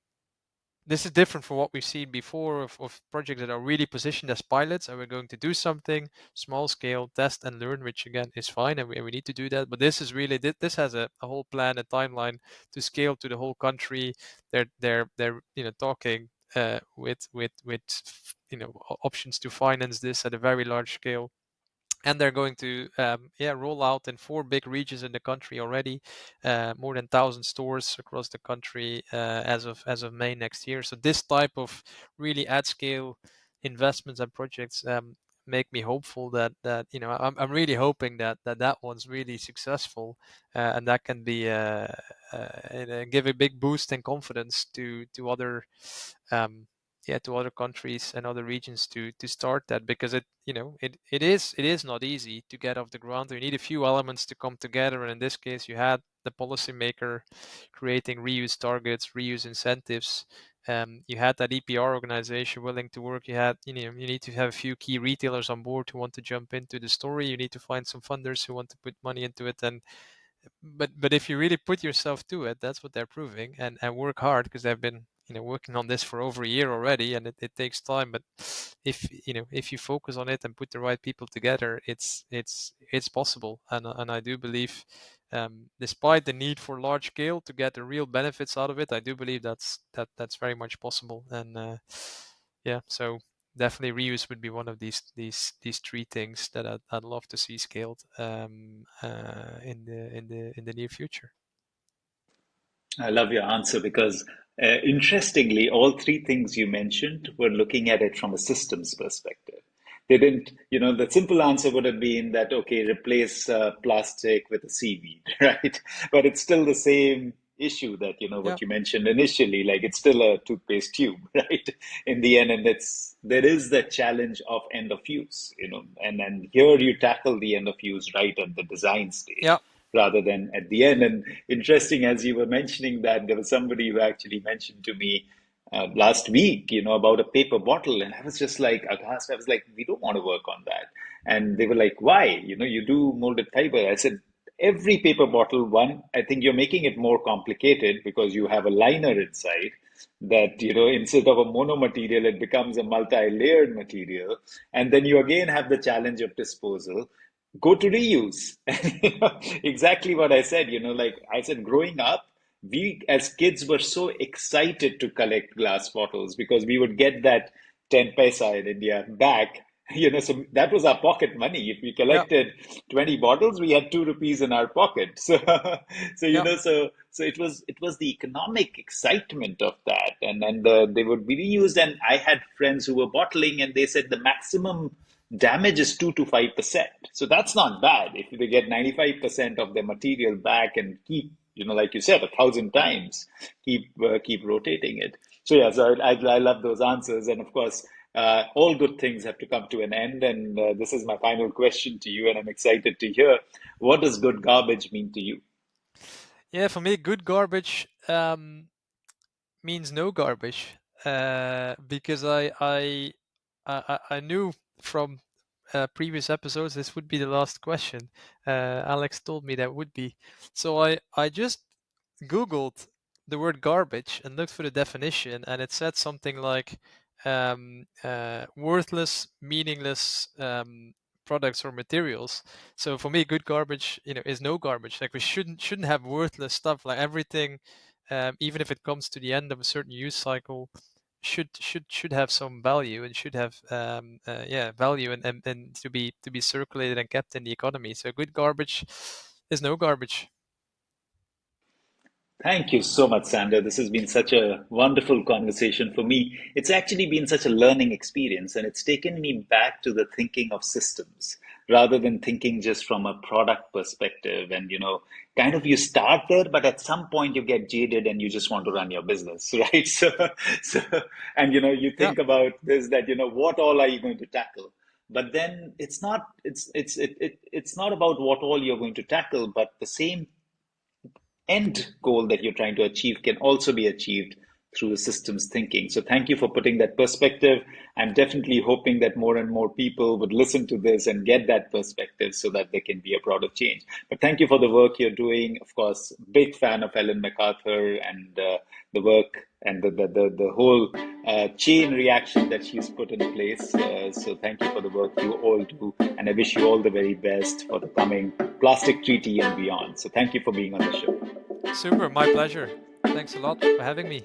S2: this is different from what we've seen before of projects that are really positioned as pilots, and we're going to do something small scale, test and learn, which again is fine, and we need to do that. But this is really, this has a whole plan, a timeline to scale to the whole country. They're talking with options to finance this at a very large scale. And they're going to, roll out in 4 big regions in the country already, more than 1,000 stores across the country, as of May next year. So this type of really at scale investments and projects, make me hopeful that I'm really hoping that one's really successful, and that can be and give a big boost in confidence to other um, to other countries and other regions to start that, because it is not easy to get off the ground. You need a few elements to come together, and in this case you had the policymaker creating reuse targets, reuse incentives. You had that EPR organization willing to work. You need to have a few key retailers on board who want to jump into the story. You need to find some funders who want to put money into it, and but if you really put yourself to it, that's what they're proving, and work hard, because they've been working on this for over a year already, and it takes time. But if you focus on it and put the right people together, it's possible. And I do believe, despite the need for large scale to get the real benefits out of it, I do believe that's very much possible. And yeah, so definitely reuse would be one of these three things that I'd love to see scaled in the near future.
S1: I love your answer because, interestingly, all three things you mentioned were looking at it from a systems perspective. They didn't, the simple answer would have been that, okay, replace plastic with a seaweed, right? But it's still the same issue that,
S2: Yeah,
S1: what you mentioned initially, like it's still a toothpaste tube, right? In the end, and there is the challenge of end of use, and here you tackle the end of use right at the design stage
S2: yeah,
S1: rather than at the end. And interesting, as you were mentioning that, there was somebody who actually mentioned to me last week, about a paper bottle. And I was just like aghast. I was like, we don't want to work on that. And they were like, why? You do molded fiber. I said, every paper bottle, one, I think you're making it more complicated because you have a liner inside that, instead of a mono material, it becomes a multi-layered material. And then you again have the challenge of disposal. Go to reuse. Exactly what I said, like I said, growing up, we as kids were so excited to collect glass bottles because we would get that 10 paisa in India back. So that was our pocket money. If we
S2: yeah,
S1: collected 20 bottles, we had 2 rupees in our pocket. So
S2: yeah,
S1: it was the economic excitement of that, and they would be reused. And I had friends who were bottling, and they said the maximum damage is 2 to 5%. So that's not bad if they get 95% of their material back and keep, like you said, 1,000 times, keep rotating it. So yeah, so I love those answers, and of course, all good things have to come to an end. And this is my final question to you, and I'm excited to hear, what does good garbage mean to you?
S2: yeah. For me, good garbage means no garbage, because I knew from previous episodes this would be the last question. Alex told me that would be, so I just Googled the word garbage and looked for the definition, and it said something like worthless, meaningless products or materials. So for me, good garbage, is no garbage. Like, we shouldn't have worthless stuff. Like, everything, even if it comes to the end of a certain use cycle, should have some value, and should have value, and to be circulated and kept in the economy. So good garbage is no garbage.
S1: Thank you so much, Sander. This has been such a wonderful conversation for me. It's actually been such a learning experience, and it's taken me back to the thinking of systems rather than thinking just from a product perspective. And, kind of you start there, but at some point you get jaded and you just want to run your business, right? So, and, you
S2: Yeah.
S1: think about this, that, what all are you going to tackle? But then it's not about what all you're going to tackle, but the same end goal that you're trying to achieve can also be achieved through systems thinking. So thank you for putting that perspective. I'm definitely hoping that more and more people would listen to this and get that perspective so that there can be a broader change. But thank you for the work you're doing. Of course, big fan of Ellen MacArthur and the work and the whole chain reaction that she's put in place. So thank you for the work you all do. And I wish you all the very best for the coming plastic treaty and beyond. So thank you for being on the show.
S2: Super, my pleasure. Thanks a lot for having me.